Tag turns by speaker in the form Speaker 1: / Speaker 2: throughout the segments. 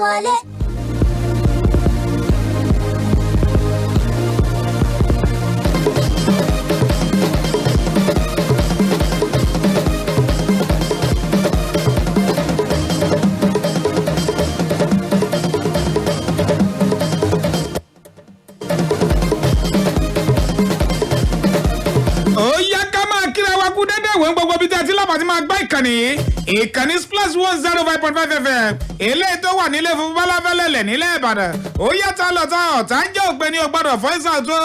Speaker 1: wọlé.
Speaker 2: gbogbo bí tẹ́tí lápàtí máa gbá ìkànnì Splash 105.5 FM eléyìí tó wà nílé fún bọ́láfẹ́lẹ́lẹ̀ nílẹ̀ Ìbàdàn ó yàtọ̀ lọ́tọ̀ ọ̀tá ń jẹ́ òpin ní ọgbọ́dọ̀ fọ́ìsà tó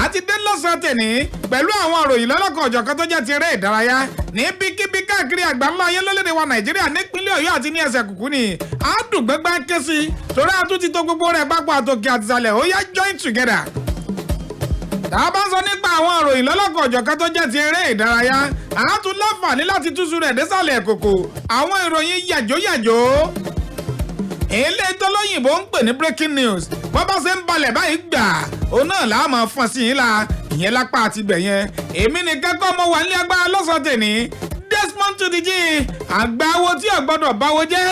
Speaker 2: àti dé lọ́sàn-án tèní pẹ̀lú àwọn òròyìn lọ́lọ́kan ọ̀jọ̀kan tó jẹ́ ti eré ìdárayá ní bíkíbí káàkiri àgbáńlá ayé lórílẹ̀‐èdè wa Nàìjíríà nípínlẹ̀ Ọ̀yọ́ àti ní ẹsẹ̀ kùkú ni àádùgbẹ́gbá ké sí torí àtúntì tó gbogbo rẹ̀ pápá àtòkè àtìsàlẹ̀ ó yá join together. tá a bá ń sọ nípa àwọn òròyìn lọ́lọ́kan ọ̀jọ̀kan tó jẹ́ ti eré ìdárayá àátún láǹfààní láti túṣu rẹ̀ désàlẹ̀ kòkò àwọn ìròyìn yàjóyàjó ilé tọ́lọ́yìnbó ń pè ní breaking news wọ́n bá ṣe ń balẹ̀ báyìí gbà òun náà làá máa fọ́n sí yín la ìyẹn lápá àti ibẹ̀ yẹn èmi nìkan kọ́ mo wà ní agbára lọ́sàn-án tèní Desmond Tutuji àgbáwo tí ò gbọ́dọ̀ báwo jẹ́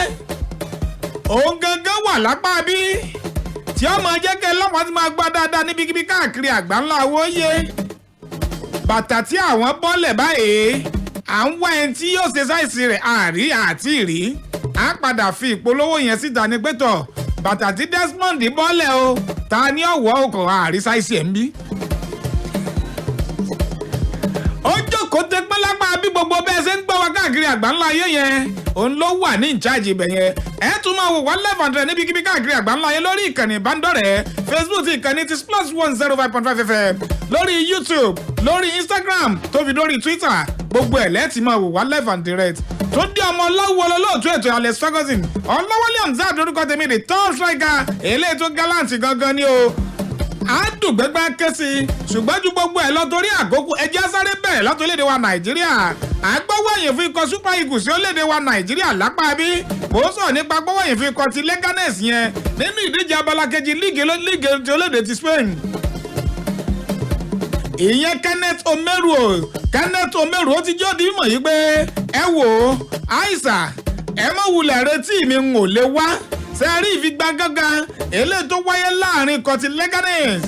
Speaker 2: òun gangan wà lápá bí tí ọmọ jẹ́ kẹ́ lọ́pàá ti máa gbá dáadáa níbikíbi káàkiri àgbáńlá owó yé bàtà tí àwọn bọ́lẹ̀ báyìí à ń wá ẹni tí yóò ṣe sáìsì rẹ̀ àrí àti ìrí à ń padà fi ìpolówó yẹn síta ní pẹ́tọ̀ bàtà tí Desmond bọ́lẹ̀ o ta ni ọ̀wọ́ ọkọ̀ àrí sáìsì ẹ̀ ń bí. ó jókòó tẹ pé lápá bí gbogbo bẹ́ẹ̀ ṣe ń gbọ́ wá káàkiri àgbáńlá ayé yẹn òun ló wà ní ìjáàjì ibẹ̀ yẹn ẹ tún máa wò wá live and direct níbikíbi káàkiri àgbáńlá ayé lórí ìkànnì ìbánidọ́rẹ̀ẹ́ Facebook ìkànnì ti Splash 105.5 FM lórí YouTube lórí Instagram tó fi lórí Twitter gbogbo ẹ̀ lẹ́ẹ̀tì máa wò wá live and direct tó dé ọmọ ọlọ́wọ́ olóòtú ètò Alex Ferguson ọlọ́wọ́lé Hamzat orúkọ tèmi the top striker eléyìí tó gallant gangan ni o àádùgbẹ́gbẹ́ ké sí ṣùgbọ́n ju gbogbo ẹ̀ lọ torí àkókò ẹjẹ́ sáré bẹ̀rẹ̀ láti orílẹ̀-èdè wa Nàìjíríà àgbọ̀wọ̀yìn fún ikọ̀ Super Eagles sí orílẹ̀-èdè wa Nàìjíríà lápá bí mò ń sọ̀rọ̀ nípa gbọ̀wọ̀yìn fún ikọ̀ ti Leganes yẹn nínú ìdíje abala kejì líìgì ti orílẹ̀-èdè ti Spain ìyẹn Kenneth Omeru ó ti jẹ́ òdi mímọ̀ yìí pé ẹ wò ó àìsà ẹ mọ̀ wulẹ̀ retí mi ń ò lè wá sẹ́rí ìfigagbága eléyìí tó wáyé láàrin ikọ̀ ti Leganes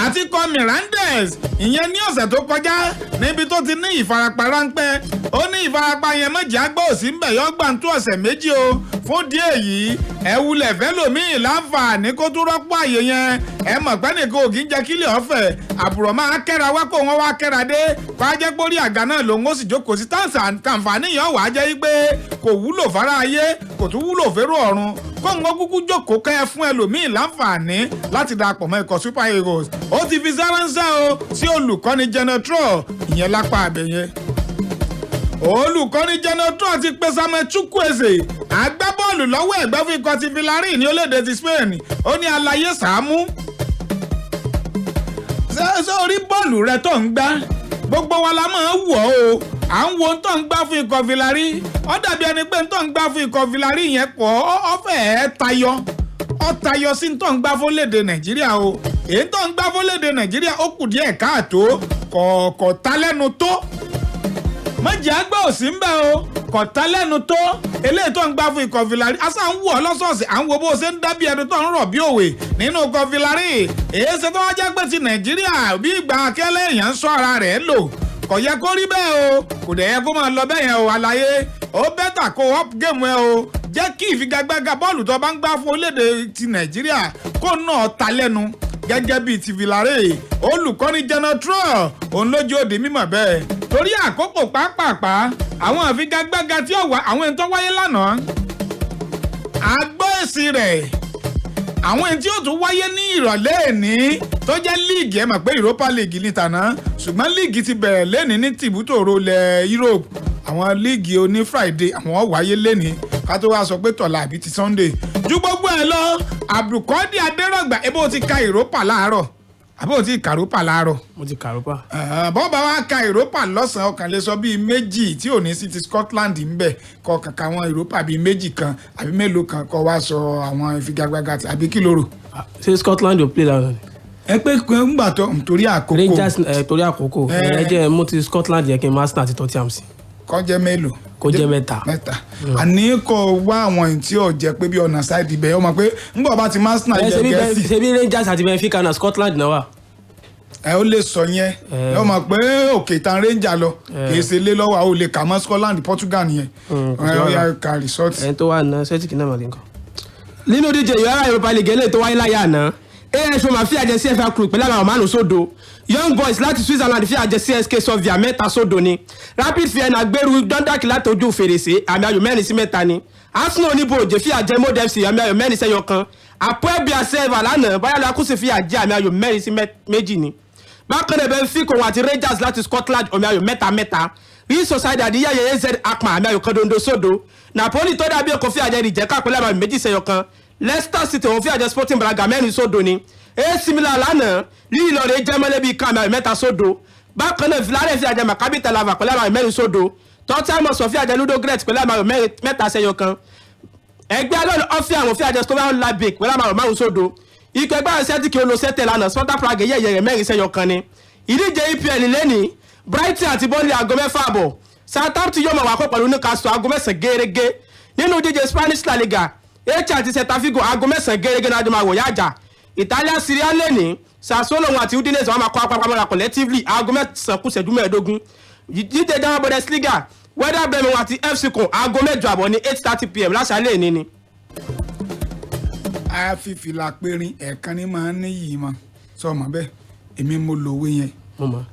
Speaker 2: àti ikọ̀ Mirandes ìyẹn ní ọ̀sẹ̀ tó kọjá níbi tó ti ní ìfarapa ráńpẹ́ ó ní ìfarapa yẹn méjì àgbà òsì ń bẹ̀ yọ gbà ń tó ọ̀sẹ̀ méjì o fún díẹ̀ yìí ẹ wulẹ̀ fẹ́ lòmíì láǹfààní kó tó rọ́pò àyè yẹn ẹ mọ̀ pé nìkan ò kì í jẹ́ kílẹ̀ ọ̀fẹ́ àbùrọ̀ máa kẹ́ra wá kó wọ́n wá kẹ́ra dé kó á jẹ́ pórí àga náà lòun ó sì jókòó sí tàǹfààní yẹn wàá jẹ́ pé kò wúlò fara ayé kò tún wúlò fẹ́rù ọ̀run kó ń kúkú jókòó kẹ́ ẹ fún ẹlòmíì láǹfààní láti darapọ̀ mọ́ ikọ̀ Super Eagles ó ti fi sáránsẹ́ o sí olùkọ́ni Genotro ìyẹn lápá àbẹ̀yẹn olùkọ́ni Genotro ti pe Samuel Chukwueze agbábọ́ọ̀lù lọ́wọ́ ẹ̀gbẹ́ fún ikọ̀ ti Villarreal ní orílẹ̀-èdè ti Spain ó ní àlàyé Sàámú ṣé orí bọ́ọ̀lù rẹ tó ń gbá gbogbo wa la máa ń wọ̀ o à ń wo tó ń gbá fún ikọ̀ Villarreal ó dàbí ẹni pé tó ń gbá fún ikọ̀ Villarreal yẹn pọ̀ ó fẹ́ẹ́ tayọ sí tó ń gbá fún léde Nàìjíríà o èyí tó ń gbá fún léde Nàìjíríà ó kù díẹ̀ káàtó kọ̀ọ̀kọ̀ ta lẹ́nu tó mọ̀jẹ̀ àgbà òsì ń bẹ̀ o kọ̀tà lẹ́nu tó eléyìí tó ń gbá fún ikọ̀ Villarreal asa ń wọ̀ lọ́sọ̀ọ̀sẹ̀ à ń wo bó ṣe ń dábìí ẹni tó ń rọ̀ bí òwe nínú ikọ̀ Villarreal èyí ṣe tó wá jẹ́ pé ti Nàìjíríà bí ìgbà akẹ́lẹ́ èèyàn ń sọ ara rẹ̀ lò kò yẹ kó rí bẹ́ẹ̀ o kò dẹ̀ yẹ kó máa lọ bẹ́ẹ̀ yẹn o àlàyé ó bẹ́tà kó up game ẹ o jẹ́ kí ìfigagbága bọ́ọ̀lù tó bá ń gbá fún orílẹ̀-èdè ti Nàìjíríà kó náà ta lẹ́nu gẹ́gẹ́ bíi ti Villarreal olùkọ́ni Genotro òun lójú òde mímọ̀ bẹ́ẹ̀ torí àkókò pàápàá àwọn àfigagbága tí ó wà àwọn èyí tó wáyé lánàá àgbọ́ èsì rẹ̀ àwọn èyí tí ó tún wáyé ní ìrọ̀lẹ́ èní tó jẹ́ líìgì ẹ mọ̀ pé Europa League ní tàná ṣùgbọ́n líìgì ti bẹ̀rẹ̀ lẹ́ni ní tìbútòrò ilẹ̀ Europe àwọn líìgì oní Friday àwọn wáyé lẹ́ni ká tó wá sọ pé tọ̀la àbí ti Sunday ju gbogbo ẹ̀ lọ Abdulkadir Adérọ̀gbà ebo ti ka Europa láàárọ̀ àbí o ti kàrópà láàárọ̀.
Speaker 3: mo ti kàrópà.
Speaker 2: bọ́ọ̀bà wa ka Europa lọ́sàn-án ọkàn lè sọ bíi méjì tí ò ní sí ti Scotland ń bẹ̀ kọ kàkà àwọn Europa bíi méjì kan àbí mélòó kan kọ wá sọ àwọn ìfigagbága àbí kí ló rò.
Speaker 3: ṣé Scotland ò play lánàá.
Speaker 2: ẹ pé ń gbà tó torí àkókò.
Speaker 3: Rangers torí àkókò ẹ jẹ́ mo ti Scotland yẹ kí n Arsenal àti Tottenham sí.
Speaker 2: kọ́ jẹ́ mélòó.
Speaker 3: kó jẹ́ mẹ́ta.
Speaker 2: àní kò wá àwọn èyí tí ò jẹ́ pé bí ọ̀nà sáìdì bẹ́ẹ̀ ọmọ pé ńgbà bá ti Arsenal jẹ Gẹ̀ẹ́sì.
Speaker 3: ṣebí Rangers àti Benfica na Scotland náà wà.
Speaker 2: ó lè sọ yẹn ẹ mọ̀ pé òkè ìtàn Ranger lọ kìí ṣe lé lọ́wọ́ àwọn olè kà mọ́ Scotland Portugal nìyẹn ọ̀yà ká resort.
Speaker 3: ẹni tó wà ná Celtic náà màlẹ́ nǹkan. nínú díje UEFA Europa League eléyìí tó wáyé láyé àná AS Roma fi àjẹ CFA Club pẹ̀lú àwọn márùn sódò Young Boys láti Switzerland fi àjẹ CSK Sofia mẹ́ta sódò ni Rapid Vienna gbèrú Dundalk láti ojú fèrèsé àmì ayò 4-3 ni Arsenal oníbòòjé fi àjẹ Molde FC àmì ayò 4-1 Apoel Bielsa lánàá Bayer Leverkusen fi àjẹ àmì ayò 4-2 ni bákan náà Benfica àti Rangers láti Scotland àmì ayò 3-3 Real Sociedad yẹ̀yẹ̀ AZ Alkmaar àmì ayò 1-0 sódò Napoli tó dàbí ẹ̀kọ́ fi àjẹ Rijeka pẹ̀lú àmì ayò 2-1 Leicester City òun fi àjẹ Sporting Braga 4 sódò ni AC Milan lánàá Lille lọ́ọ̀rẹ́ jẹ́ mọ́lẹ́bí kan àmì ayò 3 sódò bákan náà Villarreal fi àjẹ Maccabi Tel Aviv pẹ̀lú àmì ayò 4 sódò Tottenham Hotspur fi àjẹ Ludogorets pẹ̀lú àmì ayò 3-1 ẹgbẹ́ alọ́ọ̀lù ọ̀fẹ́ àwọn fi àjẹ Slovan Labik pẹ̀lú àmì ayò 5 sódò ikọ̀ ẹgbẹ́ àwọn Celtic olóṣètè lánàá Sparta Prague yẹ̀yẹ̀ 4-1 ni ìdíje EPL lẹ́ni Brighton àti Burnley aago 6:00 Southampton yóò máa wà pọ̀ pẹ̀lú Newcastle aago 9 gẹ́gẹ́ nínú ìdíje Spanish La Liga Elche àti Celta Vigo aago 9 gẹ́gẹ́ náà jọ máa wò yájà Italia Serie A lẹ́ni Sassuolo àti Udinese wọn máa kọ́ apapamọ́ra collectively aago 9:15 dídé dáhùn Bundesliga Werder Bremen àti FC Köln aago 8:30 ní 8:30 PM láṣálẹ́ ìní ni.
Speaker 2: a fi fìlà périn ẹ̀ẹ̀kan ní máa ń níyì mọ́ sọ ma bẹ́ẹ̀ èmi mo lòwe yẹn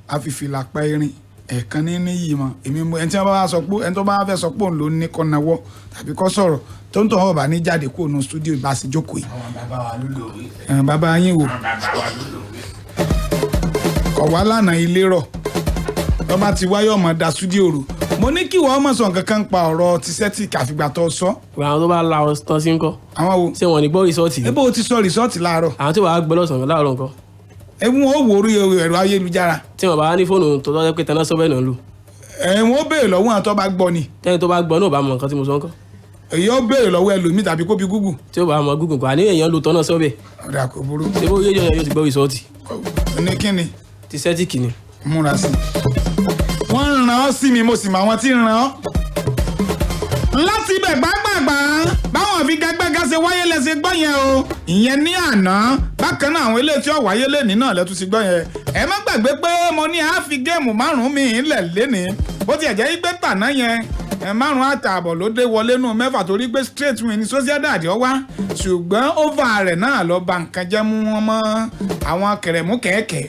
Speaker 2: a fi fìlà périn ẹ̀ẹ̀kan ní níyì mọ́ èmi mo ẹni tí wọ́n bá sọ pé ẹni tó bá fẹ́ sọ pé òun ló ní kọ́ nawọ́ tàbí kọ́ sọ̀rọ̀ tó ń tọ́ ọ̀ bá ní jáde kó nu studio bá sì jókòó yìí.
Speaker 1: àwọn bàbá wa ló lòwe.
Speaker 2: bàbá yín wò.
Speaker 1: àwọn bàbá wa ló lòwe.
Speaker 2: kọ̀ wá lánàá ilé rọ̀ tó bá ti wáyé ọmọ da studio rò mo ní kí wọ́n mọ̀ sọ nǹkan kan pa ọ̀rọ̀ ti Celtic àfìgbà tó sọ.
Speaker 3: àwọn tó bá la ọ tán sí ń kọ́.
Speaker 2: àwọn wo.
Speaker 3: ṣé wọn ní gbọ́ rìsọ́ọ̀tì.
Speaker 2: ebo o ti sọ rìsọ́ọ̀tì láàárọ̀.
Speaker 3: àwọn tí wàá gbọ́ lọ́sàn-án láàárọ̀ nǹkan.
Speaker 2: ewu wọn ò wò orí ẹ̀rọ ayélujára.
Speaker 3: tí wọn bá ní fóònù tó tọ́jú pé tẹ́ná sọ́bẹ̀ náà lù.
Speaker 2: wọn ó béèrè lọ́wọ́ àwọn tó bá gbọ́ ni.
Speaker 3: tẹ́ni tó bá gbọ́ náà bá mọ nǹkan tí mo sọ nǹkan.
Speaker 2: èyí ó béèrè lọ́wọ́ ẹlòmíì tàbí kó bi Google.
Speaker 3: tí ó bá mọ Google kò àníyàn èèyàn lu tọ́nà sọ́bẹ̀.
Speaker 2: ọ̀dà kò burú.
Speaker 3: ṣé bó yéjọ yóò ti gbọ́ rìsọ́ọ̀tì.
Speaker 2: ní kíni.
Speaker 3: ti Celtic ni.
Speaker 2: múra sí i wọ́n ń ràn ọ́ sí mi mo sì mọ àwọn tí ń ràn ọ́. láti ibẹ̀ gbàgbàgbà báwọn fi gágbága ṣe wáyé lẹ́sẹ̀ gbọ́ yẹn o ìyẹn ní àná bákan náà àwọn eléyìí tí ó wáyé lẹ́ni náà lẹ́tún ti gbọ́ yẹn ẹ má gbàgbé pé mo ní àáfi géèmù 5 mi ńlẹ̀ lẹ́ni bó tiẹ̀ jẹ́ pé tàná yẹn 5 àtààbọ̀ ló dé wọlé nù mẹ́fà torí pé straight win ní Sociedad ó wá ṣùgbọ́n over rẹ̀ náà lọ ba nǹkan jẹ́ mú wọn mọ́ àwọn kẹrẹ̀mú kẹ̀kẹ́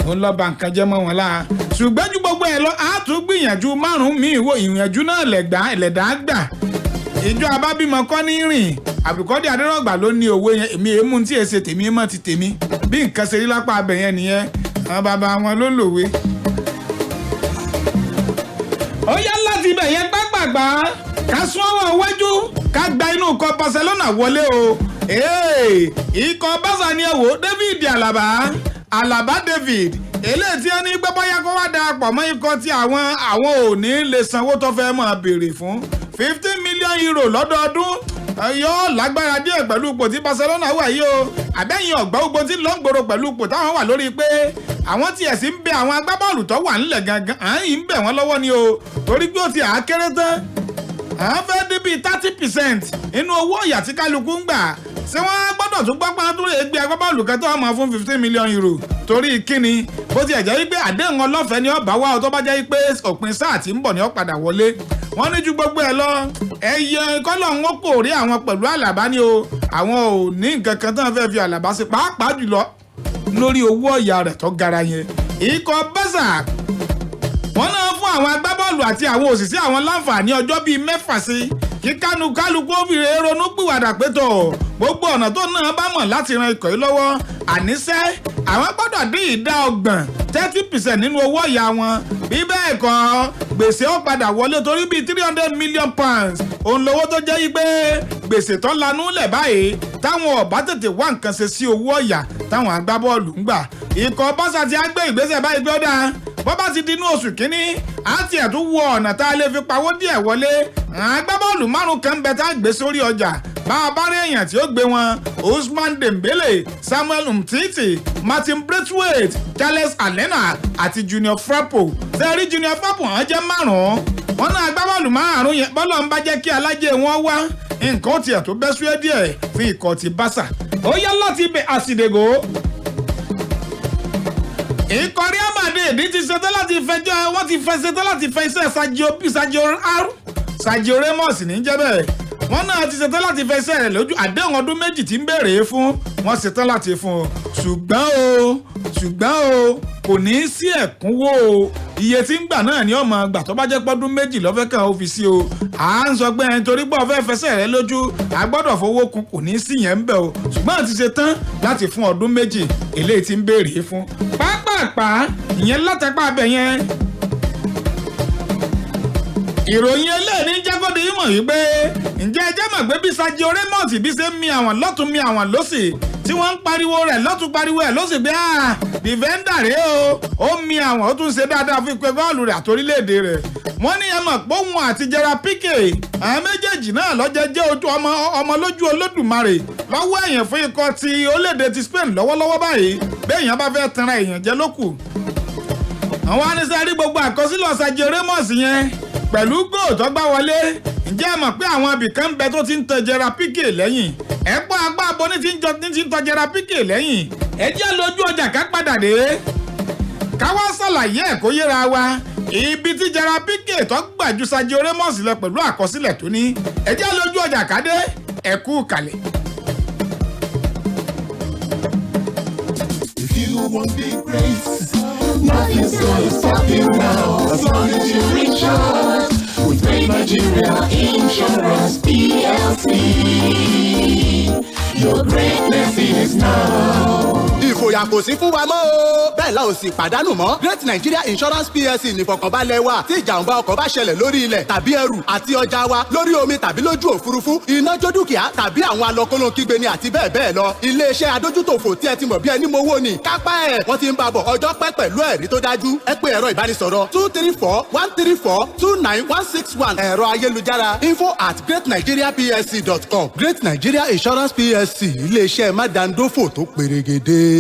Speaker 2: ó lọ ba nǹkan jẹ́ mọ́ wọn láà ṣùgbọ́n ju gbogbo ẹ̀ lọ á tún gbìyànjú 5 mi ìwò ìyànjú náà ẹlẹ́dàá gbà ìjọ abábímọ kọ́ ní rìn àbùkọ́dé adérọ́gbà ló ní owó yẹn èmi èémú tí èsè tèmi mọ́ ti tèmi bí nǹkan ṣe rí lápá abẹ yẹn nìyẹn àwọn bàbá wọn ló lòwe. ó yá láti ibẹ̀ yẹn gbàgbàgbà ká sún ọwọ́ iwájú ká gba inú ikọ̀ Barcelona wọlé o ikọ̀ Barca ni ẹ wò David Alaba David eléyìí tí wọ́n ní gbé bóyá kó wá darapọ̀ mọ́ ikọ̀ tí àwọn ò ní lè sanwó tó fẹ́ máa béèrè fún 15 million euro lọ́dọọdún yóò lágbára díẹ̀ pẹ̀lú ipò tí Barcelona wà yìí o àbẹ́yìn ọ̀gbọ́n gbogbo tí lọ́ngbòrò pẹ̀lú ipò táwọn wà lórí pé àwọn tí ẹ̀sìn ń bẹ àwọn agbábọ́ọ̀lù tó wà nílẹ̀ gangan à ń yìí ń bẹ̀ wọ́n lọ́wọ́ ni o torí pé ó ti àákéré tán à ń fẹ́ dé bíi 30% inú owó ìyà tí kálukú ń gbà ṣé wọ́n gbọ́dọ̀ tún gbọ́ pọ́n tó lè gbé agbábọ́ọ̀lù kan tó máa fún 15 million euro torí kíni bó ti ẹ̀jẹ̀ wípé àdéhùn ọlọ́fẹ̀ẹ́ ni ó bá wá ọ tó bá jẹ́ wípé òpin sáà tí ń bọ̀ ni ó padà wọlé wọ́n ní ju gbogbo ẹ̀ lọ ẹyẹ kọ́lọ̀ ń kò rí àwọn pẹ̀lú Àlàbá ni o àwọn ò ní nǹkan kan tó ń fẹ́ fi Àlàbá sí pàápàá jùlọ lórí owó ọ̀yà rẹ̀ tó gara yẹn ikọ̀ Barca wọ́n náà fún àwọn agbábọ́ọ̀lù àti àwọn òṣìṣẹ́ àwọn láǹfààní ọjọ́ bíi 6 sí kí kálukú obìnrin ronú pìwàdà pé tọ̀ gbogbo ọ̀nà tó náà bá mọ̀ láti ran ikọ̀ yìí lọ́wọ́ àníṣe àwọn gbọ́dọ̀ dín ìdá 30% nínú owó ọ̀yà wọn bí bẹ́ẹ̀ kọ́ gbèsè ó padà wọlé torí bíi 300 million pounds òun lówó tó jẹ́ yí pé gbèsè tó lanú lẹ̀ báyìí táwọn ọ̀bá tètè wá nǹkan ṣe sí owó ọ̀yà táwọn agbábọ́ọ̀lù ń gbà ikọ̀ Barca ti á gbé ìgbésẹ̀ báyìí pé ó dáa bọ́ bá ti di inú oṣù kínní àti ẹ̀ tún wọ ọ̀nà tá a lè fi pawó díẹ̀ wọlé agbábọ́ọ̀lù 5 kan bẹ tá a gbé sórí ọjà bá a bá rí èèyàn tí ó gbé wọn Ousmane Dembele Samuel Umtiti Martin Braithwaite Charles Alena àti Junior Firpo sẹ́rí Junior Firpo hàn jẹ́ 5 wọ́n náà agbábọ́ọ̀lù márùn-ún yẹn bọ́lọ̀ ń bá jẹ́ kí alájẹ wọn wá nǹkan tiẹ̀ tó bẹ́ súwé díẹ̀ fún ikọ̀ ti Barca ó yá láti ibẹ̀ àsìdègò ikọ̀ Real Madrid ti ṣetán láti fẹjọ́ wọ́n ti fẹ́ ṣetán láti fẹ́ iṣẹ́ Sergio Ramos ní jẹ́ bẹ́ẹ̀ wọ́n náà ti ṣetán láti fẹ́ iṣẹ́ rẹ̀ lójú àdéhùn ọdún méjì tí ń béèrè fún wọ́n ṣetán láti fún un ṣùgbọ́n o kò ní í sí ẹ̀kúnwó o iye tí ń gbà náà ni ọmọ gbà tó bá jẹ́ pọ́dún méjì lọ́fẹ́ kan ó fi sí o à ń sọ pé ẹni torí pé ọ̀fẹ́ fẹsẹ̀ rẹ lójú a gbọ́dọ̀ fowó kun kò ní í sí yẹn ń bẹ̀ o ṣùgbọ́n àti ṣe tán láti fún ọdún méjì eléyìí tí ń béèrè fún pápápá ìyẹn látàpá abẹ yẹn ìròyìn eléyìí ní jágòdì yìí mọ̀ wípé ǹjẹ́ ẹ jẹ́ mọ̀ pé bí Sergio Ramos bí ṣe ń mi àwọn lọ́tún mi àwọn lọ́sì tí wọ́n ń pariwo rẹ̀ lọ́tún pariwo ẹ̀ lọ́sì pé dìfẹ́ndà rèé o ó mi àwọn ó tún ṣe dáadáa fún ìpè bọ́ọ̀lù rẹ̀ àtòrílẹ̀-èdè rẹ̀ wọ́n ní ẹ mọ̀ pé òun àti Gerard Piqué àwọn méjèèjì náà lọ́jọ́ jẹ́ ojú ọmọ lójú Olódùmarè lọ́wọ́ èèyàn fún ikọ̀ ti orílẹ̀-èdè ti Spain lọ́wọ́lọ́wọ́ báyìí béèyàn bá fẹ́ tanra èèyàn jẹ lókù àwọn anisari gbogbo àkọsílẹ̀ Sergio Ramos yẹn pẹ̀lú góò tó gbá wọlé ǹjẹ́ ẹ mọ̀ pé àwọn ibìkan ń bẹ tó ti ń tọ Gerard Piqué lẹ́yìn ẹ̀pọ̀ agbá abo ní ti ń tọ Gerard Piqué lẹ́yìn ẹ jẹ́ lójú ọjà ká padà dé ká wá ṣàlàyé ẹ̀ kó yéra wa ibi tí Gerard Piqué tó gbà ju Sergio Ramos lọ pẹ̀lú àkọsílẹ̀ tó ní ẹ jẹ́ lójú ọjà ká dé ẹ kú kalẹ̀.
Speaker 4: If you want big race, nothing's gonna stop you now. As long as you recharge with Great Nigeria Insurance PLC, your greatness is now.
Speaker 5: Ìfòyà kò sí fún wa mọ́ o. Bẹ́ẹ̀ la ò sì pàdánù mọ́. Great Nigeria Insurance PLC nìfọ̀kànbalẹ̀ wa tí ìjàmbá ọkọ̀ bá ṣẹlẹ̀ lórí ilẹ̀ tàbí ẹrù àti ọjà wa lórí omi tàbí lójú òfurufú. Iná jó dúkìá tàbí àwọn alọ́kóló kígbe ni àti bẹ́ẹ̀ bẹ́ẹ̀ lọ. Ilé-iṣẹ́ adójútòfò tí ẹ ti mọ̀ bí ẹni mowó ni. Kápá ẹ̀ wọ́n ti ń bá bọ̀ ọjọ́ pẹ́ pẹ̀lú ẹ̀rí tó dájú. Ẹ pe ẹ̀rọ ìbánisọ̀rọ̀ 234-134-29161. Ẹ̀rọ ayélujára info@greatnigeriaplc.com. Great Nigeria Insurance PLC ilé-iṣẹ́ mádàndófò tó pèrègèdè.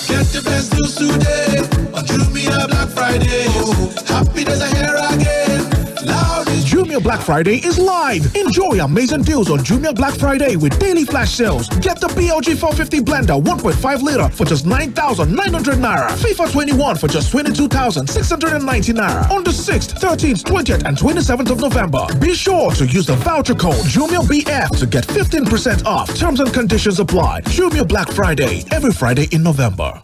Speaker 4: Get the best deals today on Jumia Black Friday. Oh, happy days are here again. Loud is
Speaker 6: Jumia Black Friday is live. Enjoy amazing deals on Jumia Black Friday with daily flash sales. Get the BLG 450 blender 1.5 liter for just 9,900 naira. FIFA 21 for just 22,690 naira on the 6th, 13th, 20th, and 27th of November. Be sure to use the voucher code JumiaBF to get 15% off. Terms and conditions apply. Jumia Black Friday every Friday in November.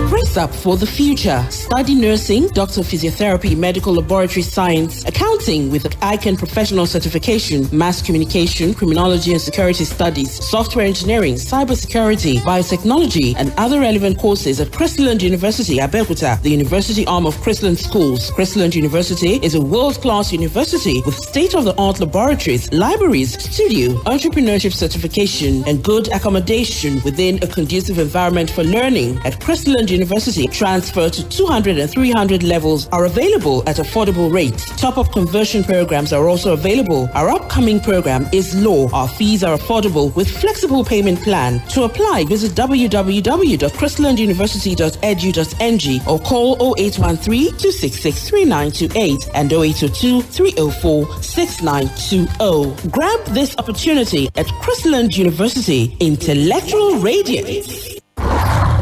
Speaker 7: Brace up for the future. Study nursing, doctor of physiotherapy, medical laboratory science, accounting with ICANN professional certification, mass communication, criminology and security studies, software engineering, cybersecurity, biotechnology, and other relevant courses at Christland University, Abeokuta, the university arm of Christland Schools. Christland University is a world-class university with state-of-the-art laboratories, libraries, studio, entrepreneurship certification, and good accommodation within a conducive environment for learning. At Christland University, transfer to 200 and 300 levels are available at affordable rates. Top-up conversion programs are also available. Our upcoming program is law. Our fees are affordable with flexible payment plan. To apply, visit www.christlanduniversity.edu.ng or call 0813-266-3928 and 0802-304-6920. Grab this opportunity at Christland University, intellectual radiance.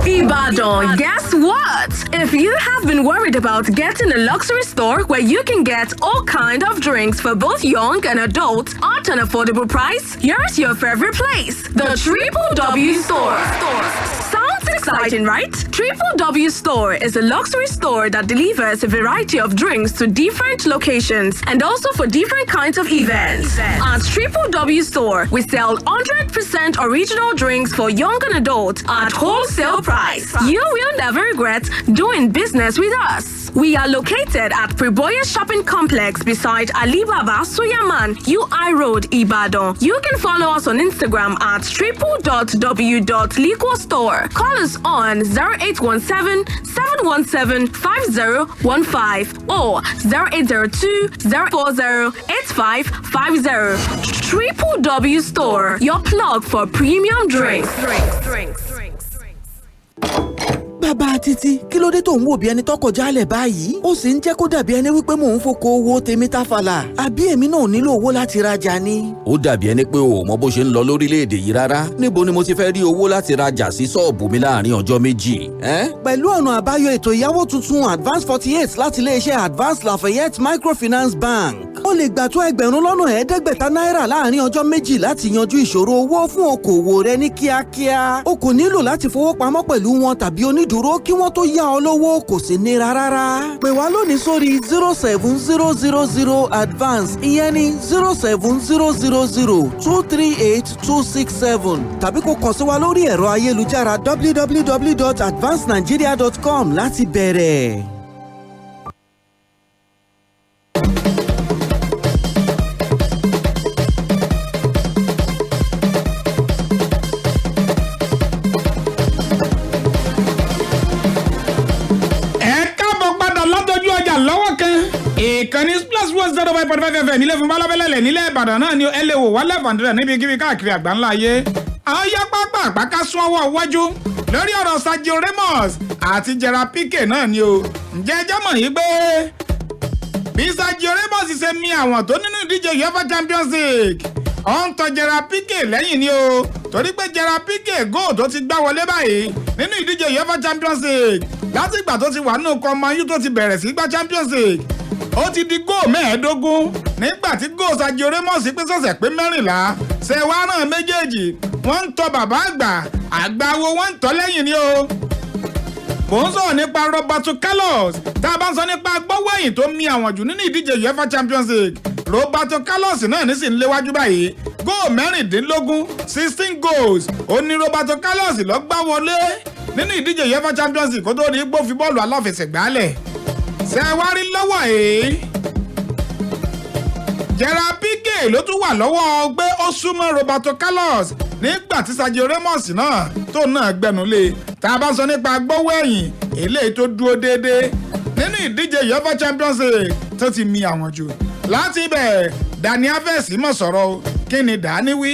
Speaker 8: Ibadan, guess what? If you have been worried about getting a luxury store where you can get all kinds of drinks for both young and adults at an affordable price, here's your favorite place, the Triple W Store. Sounds exciting, right? Triple W Store is a luxury store that delivers a variety of drinks to different locations and also for different kinds of events. At Triple W Store, we sell 100% original drinks for young and adults at wholesale price. You will never regret doing business with us. We are located at Preboya Shopping Complex beside Alibaba Suyaman, UI Road, Ibadan. You can follow us on Instagram at triple.w.liquorstore. Call us on 0817-717-5015 or 0802-040-8550. Triple W Store, your plug for premium drinks.
Speaker 9: bàbá títí kí ló dé tó ń wò bí ẹni tọkọ jálẹ̀ báyìí ó sì ń jẹ́ kó dàbí ẹni wípé mò ń foko owó tèmi táfàlà àbí èmi náà nílò owó láti rajà ni.
Speaker 10: ó dàbí ẹni pé o ò mọ bó ṣe ń lọ lórílẹ̀‐èdè yìí rárá níbo ni mo ti fẹ́ rí owó láti rajà sí ṣọ́ọ̀bù mi láàrin ọjọ́ méjì.
Speaker 9: pẹ̀lú ọ̀nà àbáyọ ètò ìyàwó tuntun advance 48 láti iléeṣẹ́ advance lafayette microfinance bank ó lè gbà tó $500 náírà láàrin ọjọ́ méjì láti yanjú ìṣòro owó fún okòwò rẹ ní kíákíá o kò nílò láti fowópamọ́ pẹ̀lú wọn tàbí onídùúró kí wọ́n tó yá ọ lówó kò sì nira rárá pè wá lónìí sórí 07000 advance ìyẹn ní 07000238267 tàbí kó kàn sí wa lórí ẹ̀rọ ayélujára www.advancenigeria.com láti bẹ̀rẹ̀.
Speaker 2: ìkànnì plus 105.5 FM nílẹ̀ fún balabẹ́lẹ̀lẹ̀ nílẹ̀ Ìbàdàn náà ni ẹ lè wò wá lẹ́fàndínlẹ̀ níbi kíbi káàkiri àgbáńlá ayé. àwọn yá pápá àpáká sún ọwọ́ iwájú lórí ọ̀rọ̀ Sergio Ramos àti Gerard Piqué náà ni o. ǹjẹ́ ẹ jẹ́ mọ̀ yìí pé bí Sergio Ramos ṣe mi àwọn tó nínú ìdíje UEFA Champions League ó ń tọ Gerard Piqué lẹ́yìn ni o torí pé Gerard Piqué góò tó ti gbá wọlé báyìí nínú ìdíje UEFA Champions League láti ìgbà tó ti wà nínú ikọ̀ Man U tó ti bẹ̀rẹ̀ sí gbá Champions League ó ti di góò 15 nígbà tí góò Sergio Ramos pé sọ̀sẹ̀ pé 14 ṣẹ̀wárán méjèèjì wọ́n ń tọ bàbá àgbàwo wọ́n ń tọ́ lẹ́yìn ni o. mò ń sọ̀rọ̀ nípa Roberto Carlos tá a bá ń sọ nípa gbọ́wọ́yìn tó mi àwọn jù nínú ìdíje UEFA Champions League Roberto Carlos náà ní sì ń léwájú báyìí góò 16 goals ó ní Roberto Carlos ló gbá wọlé nínú ìdíje UEFA Champions League kó tó ní gbó fi bọ́ọ̀lù aláfẹsẹ̀gbá lẹ̀ ṣe wá rí lọ́wọ́ èé Gerard Piqué ló tún wà lọ́wọ́ pé ó súnmọ́ Roberto Carlos nígbà tí Sergio Ramos náà tó náà gbẹnu lé tá a bá sọ nípa gbọ́wọ́ ẹ̀yìn eléyìí tó dúró déédéé nínú ìdíje UEFA Champions League tó ti mi àwọn jù láti ibẹ̀ Dani Alves mọ̀ sọ̀rọ̀ kí ni Dani wí.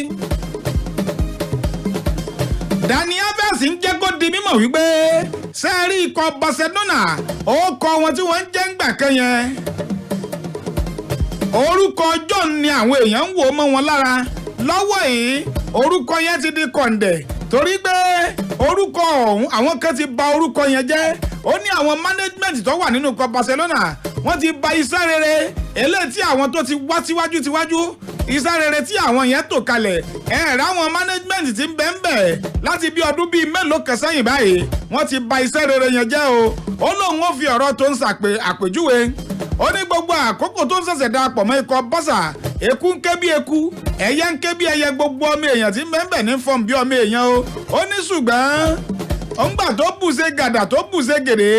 Speaker 2: Dani Alves ń jẹ́ kó di mímọ̀ wípé sẹ́ẹ̀rí ikọ̀ Barcelona ó kọ wọn tí wọ́n ń jẹ́ ń gbà kan yẹn orúkọ John ni àwọn èèyàn ń wò mọ́ wọn lára lọ́wọ́ yìí orúkọ yẹn ti di kọ̀ǹdẹ̀ torí pé orúkọ ọ̀hún àwọn kan ti bà orúkọ yẹn jẹ́ ó ní àwọn management tó wà nínú ikọ̀ Barcelona wọ́n ti bà iṣẹ́ rere eléyìí tí àwọn tó ti wá síwájú iṣẹ́ rere tí àwọn yẹn tò kalẹ̀ ráwọn management ti ń bẹ̀ láti bí ọdún bíi mélòó kan sẹ́yìn báyìí wọ́n ti bà iṣẹ́ rere yẹn jẹ́ o ó lóun ó fi ọ̀rọ̀ tó ń àpèjúwe ó ní gbogbo àkókò tó ń ṣẹ̀ṣẹ̀ darapọ̀ mọ́ ikọ̀ Barca eku ń ké bí eku ẹyẹ ń ké bí ẹyẹ gbogbo ọmọ èèyàn tí ń bẹ̀ ní fọ́ọ̀mù bí ọmọ èèyàn o ó ní ṣùgbọ́n òǹgbà tó bùṣe gàdà tó bùṣe gèrè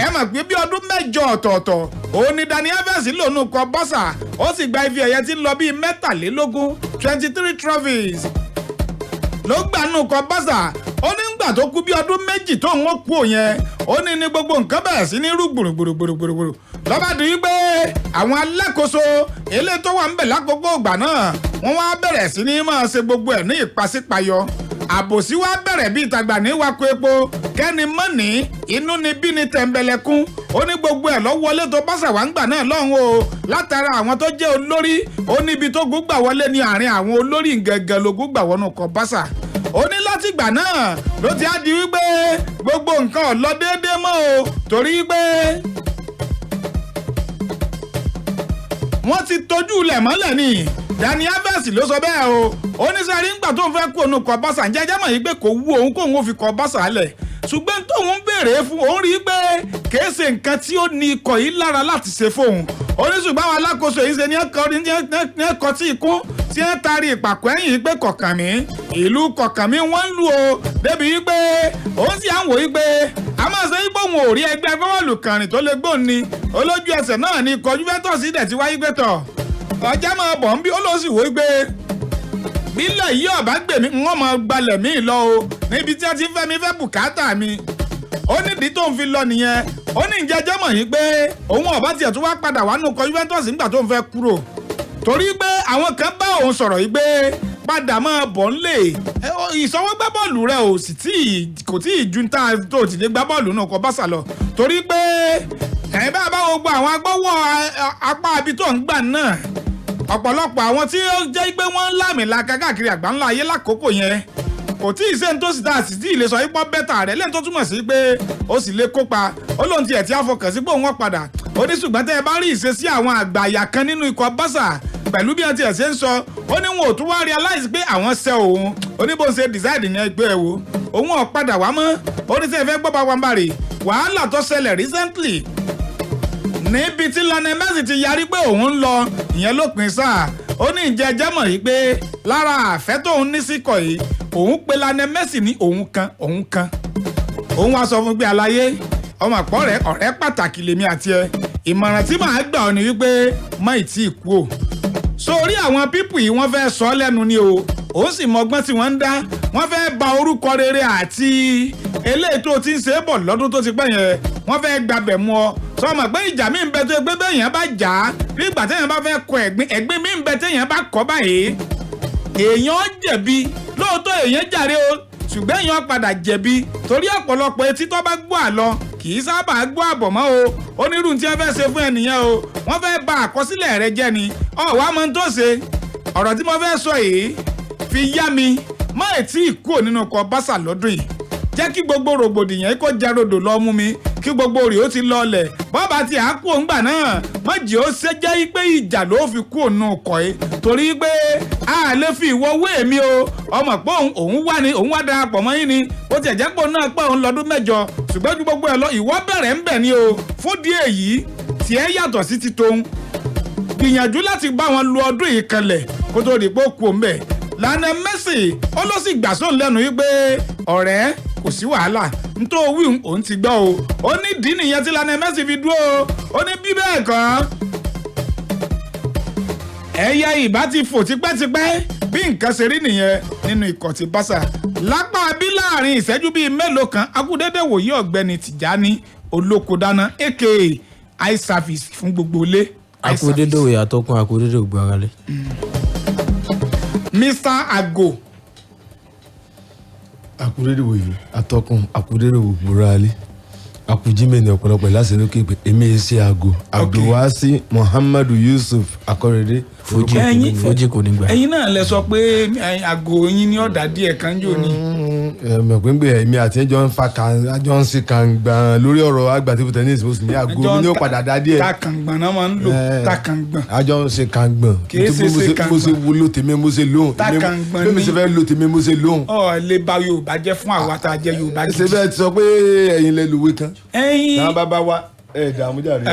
Speaker 2: ẹ mọ̀ pé bí ọdún 8 ọ̀tọ̀ọ̀tọ̀ òun ni Dani Alves lòun kọ Barca ó sì gba ife ẹ̀yẹ tí ń lọ bíi 23 23 trophies ló gbà nù kọ Barca ó ní gbà tó kú bí ọdún 2 tó ń kú yẹn ó ní gbogbo nǹkan bẹ̀rẹ̀ sí ní rú gbùrùgbùrùgbùrùgbùrù lọ́ba di wípé àwọn alákòóso eléyìí tó wà ń bẹ̀ lákòókò ìgbà náà wọ́n wá bẹ̀rẹ̀ sí ní máa ṣe gbogbo ẹ̀ ní ìpàsípayọ àbòsí wá bẹ̀rẹ̀ bí ìtagbà ní wako epo kẹ́ni mọ́ni inú ni bí ni tẹ̀m̀bẹ̀lẹ̀kún ó ní gbogbo ẹ̀ lọ́wọ́lé tó Barca wà ń gbà náà lọ́hùn o látara àwọn tó jẹ́ olórí ó níbi tó gbà wọlé ní àárín àwọn olórí gẹ́gẹ́ ló gbà wọnú kọ Barca ó ní láti ìgbà náà ló ti á di wípé gbogbo nǹkan ò lọ déédéé mọ́ o torí pé wọ́n ti tójú ilẹ̀ mọ́lẹ̀ ni Dani Alves ló sọ bẹ́ẹ̀ o oníṣẹ́rí ńgbà tó ń fẹ́ kó òun kọ Barca ń jẹ́jẹ́ mọ̀ yìí pé kò wú òun kóun ó fi kọ Barca lẹ̀ ṣùgbọ́n tóun ń béèrè fún òun rí i pé kìí ṣe nǹkan tí ó ní ikọ̀ yìí lára láti ṣe fóun oníṣùgbọ́n àwọn alákòóso yìí ṣe ní ẹ̀kọ́ tí ikún tí ẹ taari ìpàkọ́ ẹ̀yìn pé kọ̀kàn mi ìlú kọ̀kàn mi wọ́n ń lù o débi wípé òun sì à ń wò wípé a máa ṣe wípé òun ò rí ẹgbẹ́ bọ́ọ̀lù kàrìn tó lè gbóhùn ni olójú ẹsẹ̀ náà ni ikọ̀ Juventus dẹ̀ ti wáyé gbé tọ̀ ọjà máa bọ̀ ń bí ó lọ sí wò wípé bílẹ̀ yìí ọ̀bá gbèmí ń wọ́n máa gbalẹ̀ mí lọ o níbi tí a ti fẹ́ mi fẹ́ bùkátà mi ó nídìí tó ń fi lọ nìyẹn ó ní ìjẹ́jọ́ mọ̀ yìí pé òun ọ̀bá tiẹ̀ tó wá padà wá nù kọ Juventus nígbà tó ń fẹ́ kúrò torí pé àwọn kan bá òun sọ̀rọ̀ yìí pé padà máa bọ̀ ńlẹ̀ ìsọwọ́ gbá bọ́ọ̀lù rẹ̀ kò tí ì ju tó ti lè gbá bọ́ọ̀lù náà kọ Barca lọ torí pé ẹ̀yin bá gbogbo àwọn agbọ́wọ́ apá abi tó ń gbà náà ọ̀pọ̀lọpọ̀ àwọn tí ó jẹ́ pé wọ́n ń lámìlaka káàkiri àgbáńlá ayé lákòókò yẹn kò tí ì ṣe ń tó sì tá a sì tí ì lè sọ ipò bẹ́tà rẹ̀ lẹ́yìn tó túmọ̀ sí pé ó sì lè kópa ó lóun tiẹ̀ tí a fọkàn sí pé òun wọ́n padà ó ní ṣùgbọ́n tẹ́ ẹ bá rí ìṣesí àwọn àgbàyà kan nínú ikọ̀ Barca pẹ̀lú bí wọ́n tiẹ̀ ṣe ń sọ ó ní wọn ò tún wá realize pé àwọn ṣe òun ó ní bó ń ṣe decide yẹn pé ẹ wo òun ò padà wá mọ́ ó ní sẹ́yìn fẹ́ gbọ́ bá wọn bá rè wàhálà tó ṣẹlẹ̀ recently níbi tí Lionel Messi ti yarí pé òun ń lọ ìyẹn lópin sáà ó ní ìjẹ́jẹ́ mọ̀ yìí pé lára àfẹ́ tóun ní síkọ̀ yìí òun pe Lionel Messi ní òun kan òun wá sọ fún pé aláyé ọmọ àpọ̀ rẹ̀ ọ̀rẹ́ pàtàkì lèmi àti ẹ ìmọ̀ràn tí màá gbà ọ́ ni wípé má ì tí ì kú o sórí àwọn pípù yìí wọ́n fẹ́ sọ lẹ́nu ni o òun sì mọgbọ́n tí wọ́n ń dá wọ́n fẹ́ ba orúkọ rere àti eléyìí tó ti ń ṣe é bọ̀ lọ́dún tó ti pẹ́ yẹn wọ́n fẹ́ gbabẹ̀ mú ọ sọmọ pé ìjà mi ń bẹ tó gbé bẹ́yẹn bá jà á nígbà téèyàn bá fẹ́ kọ ẹ̀gbin mi ń bẹ téèyàn bá kọ́ báyìí èèyàn jẹ̀bi lóòótọ́ èèyàn jàre o ṣùgbọ́n èèyàn padà jẹ̀bi torí ọ̀pọ̀lọpọ̀ etí tó bá gbọ́ àlọ kì í sábà gbọ́ àbọ̀ mọ́ o onírú tí wọ́n fẹ́ ṣe fún ẹnìyẹn o wọ́n fẹ́ bà àkọsílẹ̀ rẹ jẹ́ ni ọ̀wá mọ tó ṣe ọ̀rọ̀ tí mo fẹ́ sọ yìí fi yá mi má ì tí ì kúrò nínú ọkọ̀ Barca lọ́dún yìí jẹ́ kí gbogbo rògbòdìyàn kó já rodò lọ mú mi kí gbogbo rẹ̀ ó ti lọlẹ̀ bọ́ọ̀bà tí a kú òǹgbà náà mọ̀jì ó ṣe jẹ́ pé ìjà ló fi kú òun ọkọ̀ yìí torí pé a lè fi ìwọ wé mi o ọmọ pé òun wá darapọ̀ mọ́ yín ni ó tiẹ̀ jẹ́ pé òun náà pé òun lọ́dún mẹ́jọ ṣùgbọ́n ju gbogbo ẹ̀ lọ ìwọ bẹ̀rẹ̀ ń bẹ̀ ni o fún díẹ̀ yìí tiẹ̀ yàtọ̀ sí ti tóun gbìyànjú láti bá wọn lu ọdún yìí kanlẹ̀ kó tó di pé ó kú òun bẹ̀ Lionel Messi ó ló sì gbà sóun lẹ́nu wípé ọ̀rẹ́ kò sí wàhálà nítorí wí òun ti gbọ́ o ó ní ìdí nìyẹn tí Lionel Messi fi dúró ó ní bí bẹ́ẹ̀ kọ́ ẹ̀yà ìbá ti fò tipẹ́tipẹ́ bí nǹkan ṣe rí nìyẹn nínú ikọ̀ ti Barca lápá bí láàrin ìṣẹ́jú bíi mélòó kan akúdédé wòye ọ̀gbẹ́ni Tìjání Olókodáná aka eye service fún gbogbo ilé.
Speaker 11: akúdédé wòye àtọkùn akúdédé ògbó ara lé.
Speaker 2: Mr. Ago.
Speaker 12: akúdédé wòye àtọkùn akúdédé ògbó ara lé akujime ni ọ̀pọ̀lọpọ̀ láti lókè pé èmi yìí ṣe àgọ́ Abdulwasi Muhammadu Yusuf Akọ́rẹ́dé
Speaker 11: Fojì kò ní gbà.
Speaker 2: ẹ̀yin náà lẹ sọ pé àgọ́ yín ní ọ̀dà díẹ̀ kan jò ní.
Speaker 12: mọ̀pínpẹ̀ èmi àti ẹjọ́ ń fa àjọ ń ṣe kàngbọ̀n lórí ọ̀rọ̀ àgbà table tennis mo sì ní àgọ́ mi ní ó padà dá díẹ̀.
Speaker 2: ta kàngbọ̀n náà máa ń lò ta kàngbọ̀n.
Speaker 12: àjọ ń ṣe kàngbọ̀n
Speaker 2: kì í ṣe kàngbọ̀n
Speaker 12: mo ṣe wúlò tèmi mo ṣe lóhùn
Speaker 2: ta kàngbọ̀n
Speaker 12: ní bí mi ṣe fẹ́ lò tèmi mo ṣe lóhùn.
Speaker 2: ọ lè ba Yorùbá jẹ́ fún àwa tá a jẹ́ Yorùbá gidi.
Speaker 12: ṣe bẹ́ẹ̀ ti sọ pé ẹ̀yin lẹ lùwé kan.
Speaker 2: ẹ̀yin
Speaker 12: táwọn bá wa dààmú jàre.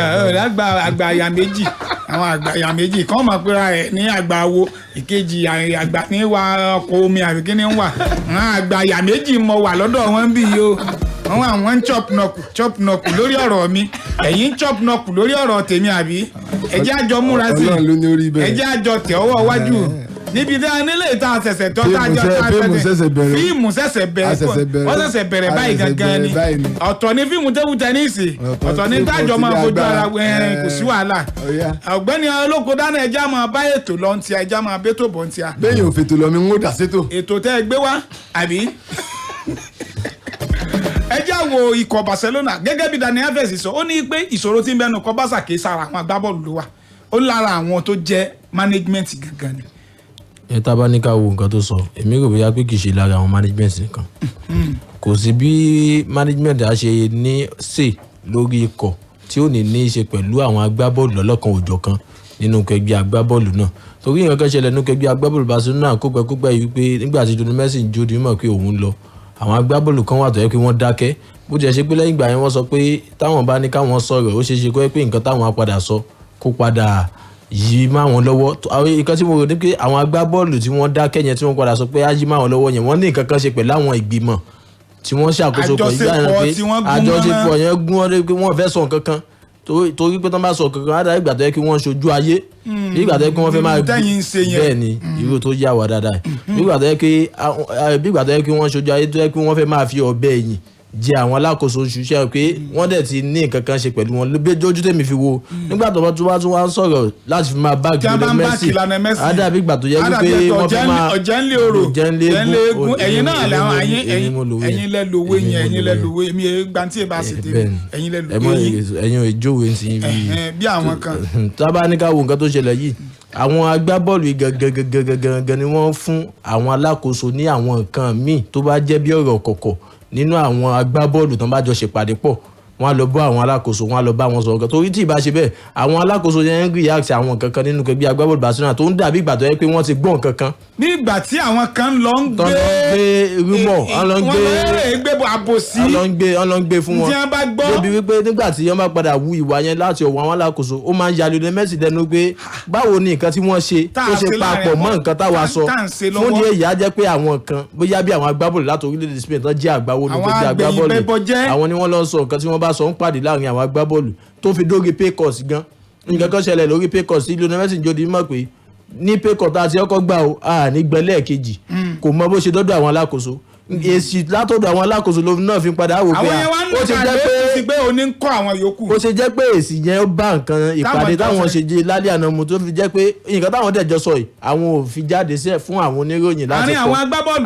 Speaker 2: àgbà àyà méjì àwọn àgbà àyà méjì kan máa pera ẹ̀ ní àgbà wo ìkejì àgbà ní wa ọkọ̀ omi àbí kí ni wà àwọn àgbà àyà méjì mọ wà lọ́dọ̀ wọn bí yìí o àwọn ń chop nọkù lórí ọ̀rọ̀ mi ẹ̀yin ń chop nọkù lórí ọ̀rọ̀ tèmi àbí ẹjẹ́ àjọ múra sí ẹjẹ́ àjọ tẹ̀ ọwọ́ wájú níbi tí a nílé ìta ṣẹ̀ṣẹ̀ tọ́ tá a jọ tá a ṣẹ̀ṣẹ̀ fíìmù ṣẹ̀ṣẹ̀ bẹ̀rẹ̀ wọ́n ṣẹ̀ṣẹ̀ bẹ̀rẹ̀ báyìí gangan ni ọ̀tọ̀ ni fíìmù tébù tẹ́nísì ọ̀tọ̀ ni tájọ máa fojú ara kò sí wàhálà ọ̀gbẹ́ni Olókodáná ẹja máa bá ètò lọ ntí ẹja máa bẹ́tò bọ̀ ntí a.
Speaker 12: bẹ́ẹ̀ yóò fètò lọ mi ń wò dà sétò.
Speaker 2: ètò tẹ́ ẹ gbé wá àbí ẹja wo ikọ̀ Barcelona gẹ́gẹ́ bí Dani Alves sọ ó ní pé ìṣòro tí ń bẹnu kọ Barca kì í sára àwọn agbábọ́ọ̀lù ló wà ó lára àwọn tó jẹ́ management gangan ni.
Speaker 11: ẹ tá a bá ní ká wo nǹkan tó sọ èmi rò bóyá pé kì í ṣe lára àwọn management nìkan kò sí bí management á ṣe ní ṣe lórí ikọ̀ tí ó ní í ṣe pẹ̀lú àwọn agbábọ́ọ̀lù lọ́lọ́kan òjọ̀kan nínú kẹgbẹ́ agbábọ́ọ̀lù náà torí nǹkan kan ṣẹlẹ̀ nínú kẹgbẹ́ agbábọ́ọ̀lù Barcelona kópẹ́kópẹ́ yìí pé nígbà tí Lionel Messi ń jó di mọ̀ pé òun lọ àwọn agbábọ́ọ̀lù kan wà tó yẹ kí wọ́n dákẹ́ bó ti ẹ̀ ṣe pé lẹ́yìn ìgbà yẹn wọ́n sọ pé táwọn bá ní káwọn sọ̀rọ̀ ó ṣeé ṣe kó pé nǹkan táwọn á padà sọ kó padà yí má wọn lọ́wọ́ àwọn nǹkan tí mo rò ní pé àwọn agbábọ́ọ̀lù tí wọ́n dákẹ́ yẹn tí wọ́n padà sọ pé á yí má wọn lọ́wọ́ yẹn wọ́n ní nǹkan kan ṣe pẹ̀lú àwọn ìgbìmọ̀ tí wọ́n ṣàkóso pẹ̀lú ìgbà yẹn pé àjọṣepọ̀ yẹn gún ọ́ pé wọ́n fẹ́ sọ nǹkan kan torí pé tó bá sọ kankan á dá ìgbà tó yẹ kí wọ́n ṣojú ayé ìgbà tó yẹ kí wọ́n fẹ́ máa bẹ́ẹ̀ ni irú tó yà wá dáadáa ìgbà tó yẹ kí wọ́n ṣojú ayé tó yẹ kí wọ́n fẹ́ máa fi ọ̀bẹ ẹ̀yìn jẹ àwọn alákòóso ṣiṣẹ́ pé wọ́n dẹ̀ ti ní nǹkan kan ṣe pẹ̀lú wọn lójú tèmi fi wo nígbà tó bá tún wá ń sọ̀rọ̀ láti fi máa báàgì lórí Messi àdàbí ìgbà tó yẹ wípé wọ́n fi máa
Speaker 2: ọ̀jẹ̀ńlé orò ọ̀jẹ̀ńlé egun ẹ̀yin náà làwọn ẹ̀yin lẹ lówó yẹn ẹ̀yin lẹ lówó èmi gbantí ẹ̀ bá ṣe tèmi ẹ̀yin lẹ lówó yẹn
Speaker 11: ẹ̀yin ò ìjówe ti
Speaker 2: bí àwọn kan.
Speaker 11: tábà ní ká wo nǹkan tó ṣẹlẹ̀ yìí àwọn agbábọ́ọ̀lù gangan ni wọ́n fún àwọn alákòóso ní àwọn nǹkan míì tó bá jẹ́ bí ọ̀rọ̀ kọ̀kọ̀ nínú àwọn agbábọ́ọ̀lù tó bá jọ ṣèpàdé pọ̀ wọ́n á lọ bọ́ àwọn alákòóso wọ́n á lọ bá wọn sọ̀rọ̀ torí tí ìbá ṣe bẹ́ẹ̀ àwọn alákòóso yẹn ń react àwọn nǹkan kan nínú ẹgbẹ́ agbábọ́ọ̀lù Barcelona tó ń dàbí ìgbà tó yẹ pé wọ́n ti gbọ́ nǹkan kan.
Speaker 2: ní ìgbà tí àwọn kan lọ ń gbé
Speaker 11: rúmọ̀ wọ́n lọ ń
Speaker 2: gbé àbòsí
Speaker 11: wọ́n lọ ń gbé fún wọn
Speaker 2: tí wọ́n bá gbọ́.
Speaker 11: débi wípé nígbà tí wọ́n bá padà wu ìwà yẹn láti ọ̀wọ́ àwọn alákòóso ó máa ń ya Lionel Messi lẹ́nu pé báwo ni nǹkan tí wọ́n ṣe tó ṣe papọ̀ mọ́ nǹkan táwa sọ fún ní èyí á jẹ́ pé àwọn kan bóyá bí àwọn agbábọ́ọ̀lù láti orílẹ̀-èdè Spain tó jẹ́ àgbáwo ní gbogbo agbábọ́ọ̀lù àwọn ni wọ́n lọ sọ nǹkan tí wọ́n bá sọ ń pàdé láàrin àwọn agbábọ́ọ̀lù tó fi dórí paycos gan nǹkan kan ṣẹlẹ̀ lórí paycos tí Lionel Messi jòdì mọ̀ pé ní paycos tá a ti ọkọ̀ gbà ó ní gbẹ́lẹ̀ kejì kò mọ bó ṣe dọ́dọ̀ àwọn alákòóso èsì látọ̀dọ̀ àwọn alákòóso ló náà fi padà wò pé
Speaker 2: ó ṣe jẹ́ pé òní ń kọ́ àwọn yòókù.
Speaker 11: ó ṣe jẹ́ pé èsì yẹn ó bá nǹkan ìpàdé táwọn ṣe jẹ lálẹ́ àná mu tó fi jẹ́ pé nǹkan táwọn dẹ̀jọ́ sọ yìí àwọn ò fi jáde sí ẹ̀ fún àwọn oníròyìn láti kọ́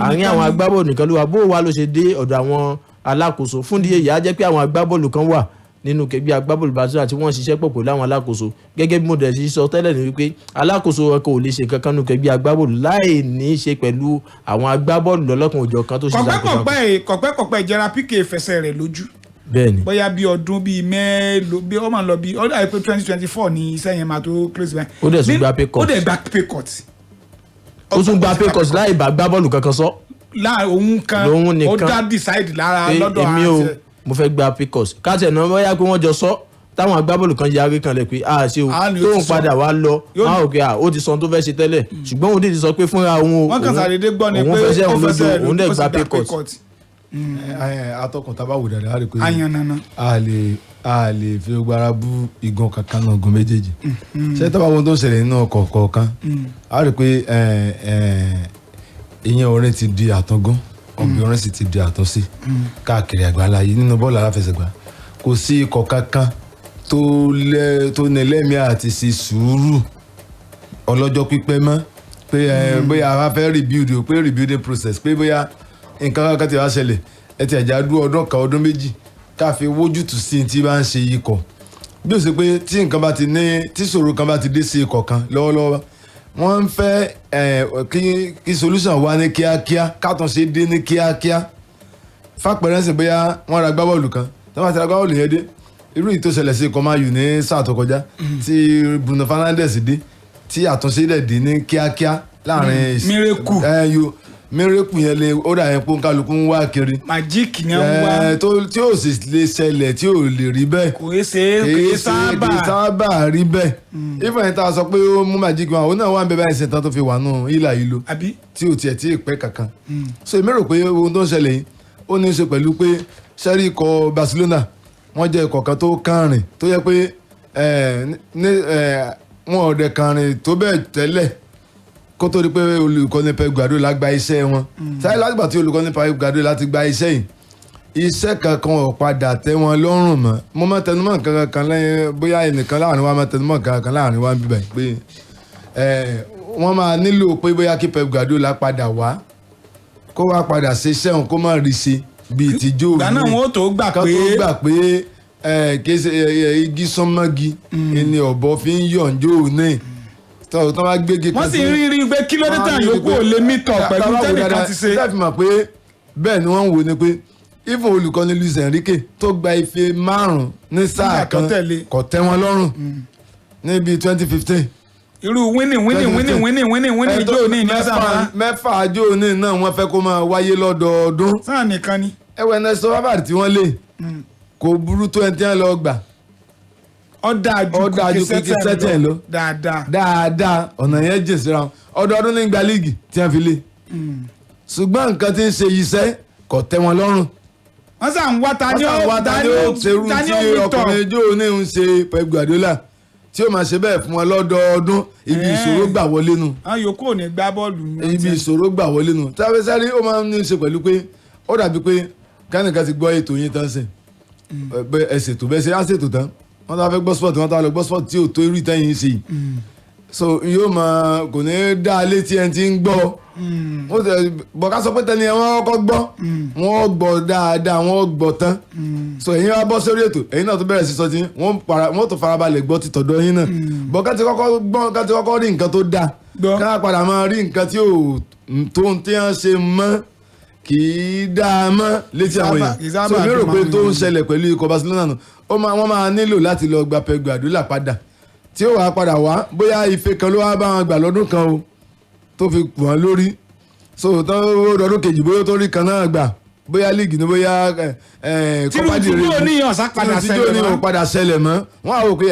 Speaker 11: àárín àwọn agbábọ́ọ̀lù nìkan ló wà bó wa ló ṣe dé ọ̀dọ̀ àwọn alákòóso fún díẹ̀ yìí á jẹ́ pé àwọn agbábọ́ọ̀lù kan wà nínú kẹgbẹ́ agbábọ́ọ̀lù Barcelona tí wọ́n ṣiṣẹ́ pọ̀ pẹ̀lú àwọn alákòóso gẹ́gẹ́ bí mo dẹ̀ ṣe sọ tẹ́lẹ̀ ní wípé alákòóso ọkọ̀ ò lè ṣe kankan nínú kẹgbẹ́ agbábọ́ọ̀lù láì ní í ṣe pẹ̀lú àwọn agbábọ́ọ̀lù lọ́lọ́kan òjọ̀ kan tó ṣiṣẹ́
Speaker 2: kọ̀pẹ́kọ̀pẹ́ Gerard Piqué fẹsẹ̀ rẹ̀ lójú
Speaker 11: bẹ́ẹ̀ni
Speaker 2: bóyá bí ọdún bíi mẹ́ẹ̀lò bí ó máa lọ bí ọdún àìpé 2024 ní iṣẹ́ yẹn máa tó close by.
Speaker 11: ó dẹ̀ tún gba paycut
Speaker 2: ó dẹ̀ gba paycut.
Speaker 11: ó tún gba paycut láì bá agbábọ́ọ̀lù kankan sọ.
Speaker 2: òun kan ó dá decide lára lọ́dọ̀ àti
Speaker 11: mo fẹ́ gba paycut káàtì ẹ̀ náà bóyá pé wọ́n jọ sọ táwọn agbábọ́ọ̀lù kan yarí kan lẹ̀ pé ṣe o tóun padà wá lọ máa rò pé ó ti sọ tó fẹ́ ṣe tẹ́lẹ̀ ṣùgbọ́n òun dìde sọ pé fúnra òun
Speaker 2: wọ́n kàn sàdédé gbọ́ ni pé
Speaker 11: ó fẹsẹ̀ òun dẹ̀ gba paycut.
Speaker 12: atọ́kùn tá a bá wò dáadáa a rí pé a lè fi gbára bú igun kankan náà gun méjèèjì ṣé tábà wọn tó ń ṣẹlẹ̀ nínú ọkọ̀ kọ̀ọ̀kan a rí pé ìyẹn orin ti di àtọ́gún ọ̀gbìn orin sì ti di àtọ́sí káàkiri àgbáláyé nínú bọ́ọ̀lù aláfẹsẹ̀gbá kò sí ikọ̀ kankan tó ní lẹ́mìí àti sí sùúrù ọlọ́jọ́ pípẹ́ mọ́ pé bóyá a fẹ́ rebuild o pé rebuilding process pé bóyá nǹkan kankan ti wá ṣẹlẹ̀ ẹ ti ẹ̀já dúró ọdún kan ọdún méjì káfi wójútù sí ti bá ń ṣe ikọ̀ bí ó ṣe pé tí nǹkan bá ti ní tí ìṣòro kan bá ti dé sí ikọ̀ kan lọ́wọ́lọ́wọ́ wọ́n ń fẹ́ kí solution wá ní kíákíá kátúnṣe dé ní kíákíá fàpẹrẹsì bóyá wọ́n ra gbábọ́ọ̀lù kan tí wọ́n ti ra gbábọ́ọ̀lù yẹn dé irú yìí tó ṣẹlẹ̀ sí ikọ̀ Man U ní sáà tó kọjá tí Bruno Fernandes dé tí àtúnṣe dẹ̀ dé ní kíákíá láàrin miracle yẹn lè ó dà yẹn pé kálukú ń wá kiri
Speaker 2: magic ni wọ́n wá
Speaker 12: tí ó sì lè ṣẹlẹ̀ tí ò lè rí bẹ́ẹ̀
Speaker 2: kò é
Speaker 12: sábà rí bẹ́ẹ̀ ifeanyi yẹn tá a sọ pé ó mú magic wọn òun náà wà ń bẹ báyìí ṣe tán tó fi wà nù ìlà yìí lo tí ò tiẹ̀ tí ì pẹ́ kankan so èmi rò pé ohun tó ń ṣẹlẹ̀ yìí ó ní í ṣe pẹ̀lú pé sẹ́rí ikọ̀ Barcelona wọ́n jẹ́ ikọ̀ kan tó kànrìn tó yẹ pé wọn ò dẹ̀ kànrìn tó bẹ́ẹ̀ tẹ́lẹ̀ kó tó di pé olùkọ́ni Pep Guardiola gba iṣẹ́ wọn sáyé látìgbà tí olùkọ́ni Pep Guardiola ti gba iṣẹ́ yìí iṣẹ́ kankan ò padà tẹ́ wọn lọ́rùn mọ́ mo máa tẹnumọ́ nǹkan kan lẹ́yìn bóyá ẹnìkan láàrin wa máa tẹnumọ́ nǹkan kan láàrin wa bíbẹ̀ pé wọ́n máa nílò pé bóyá kí Pep Guardiola padà wá kó wá padà ṣe iṣẹ́ òun kó má rí ṣe bíi tìjú òun
Speaker 2: gbaná wọn ó tó gbà
Speaker 12: pé kése igi sánmọ́gi ẹni ọ̀bọ fi ń yọ̀ǹjọ́ òun náà tọ́ wá gbégi
Speaker 2: kan sí. wọ́n sì rí pé kílódítà yòókù ò lè mítọ̀ pẹ̀lú tẹ́nìkan ti ṣe.
Speaker 12: ṣé àfihàn pé bẹ́ẹ̀ ni wọ́n ń wò ni pé even olùkọ́ni Luis Enrique tó gba ife 5 ní sáà kan kò tẹ́ wọn lọ́rùn níbi 2015.
Speaker 2: irú winning jó ní sábà.
Speaker 12: mẹ́fà jó ní náà wọ́n fẹ́ kó máa wáyé lọ́dọọdún.
Speaker 2: sáà nìkan ni.
Speaker 12: ẹwẹ́ Nelson Harvard tí wọ́n lé kò burú tó ẹni tí wọ́n lọ gbà.
Speaker 2: ó dáa ju kìkì
Speaker 12: sẹ́tẹ̀ lọ dáadáa ọ̀nà yẹn jìn síra wọn ọdọọdún ní gba líìgì tí wọ́n fi lé ṣùgbọ́n nǹkan tí ń ṣe iṣẹ́ kò tẹ́ wọn lọ́rùn.
Speaker 2: wọ́n sàn wá ta ni ó
Speaker 12: ṣerú tí ọkùnrin ijó ní ń ṣe Pep Guardiola tí ó máa ṣe bẹ́ẹ̀ fún wọn lọ́dọọdún ibi ìṣòro gbà wọlé nu.
Speaker 2: àwọn yòókù ò ní gbá bọ́ọ̀lù.
Speaker 12: ibi ìṣòro gbà wọlé nu tábẹ́sẹ́rí ó máa ń ní í ṣe pẹ̀lú pé ó dàbí pé kánìkan ti gbọ́ ètò yín tán sìn ẹ ṣètò bẹ́ẹ̀ ṣe á ṣètò tán wọ́n tó fẹ́ gbọ́ sport wọ́n tó lọ gbọ́ sport tí ò tó irú ìtẹ́yìn sí i so yóò máa kò ní dá létí ẹni tí ń gbọ́ bọ̀ká sọ pé tẹ́ni ẹ wọ́n kọ́ gbọ́ wọ́n gbọ́ dáadáa wọ́n gbọ́ tán so ẹ̀yin wá bọ́ sórí ètò ẹ̀yin náà tó bẹ̀rẹ̀ sí sọ tí wọ́n tó farabalẹ̀ gbọ́ ti tọ̀dọ̀ yín náà bọ̀ká ti kọ́kọ́ rí nǹkan tó dáa ká padà máa rí nǹkan tí ò tó ń tí wọ́n ṣe mọ́ kì í dáa mọ́ létí àwọn èèyàn so mi rò pé tó ń ṣẹlẹ̀ pẹ̀lú ikọ̀ Barcelona náà wọ́n máa nílò láti lọ gba Pep Guardiola padà tí ó wàá padà wá bóyá ife kan ló wá bá wọn gbà lọ́dún kan o tó fi kù wọ́n lórí so tó lọ́dún kejì bóyá tó rí kan náà gbà bóyá líìgì ni bóyá kọ́pádì rẹ̀
Speaker 2: tìrùtù ní ọ̀sán
Speaker 12: padà ṣẹlẹ̀ mọ́ wọ́n á wò pé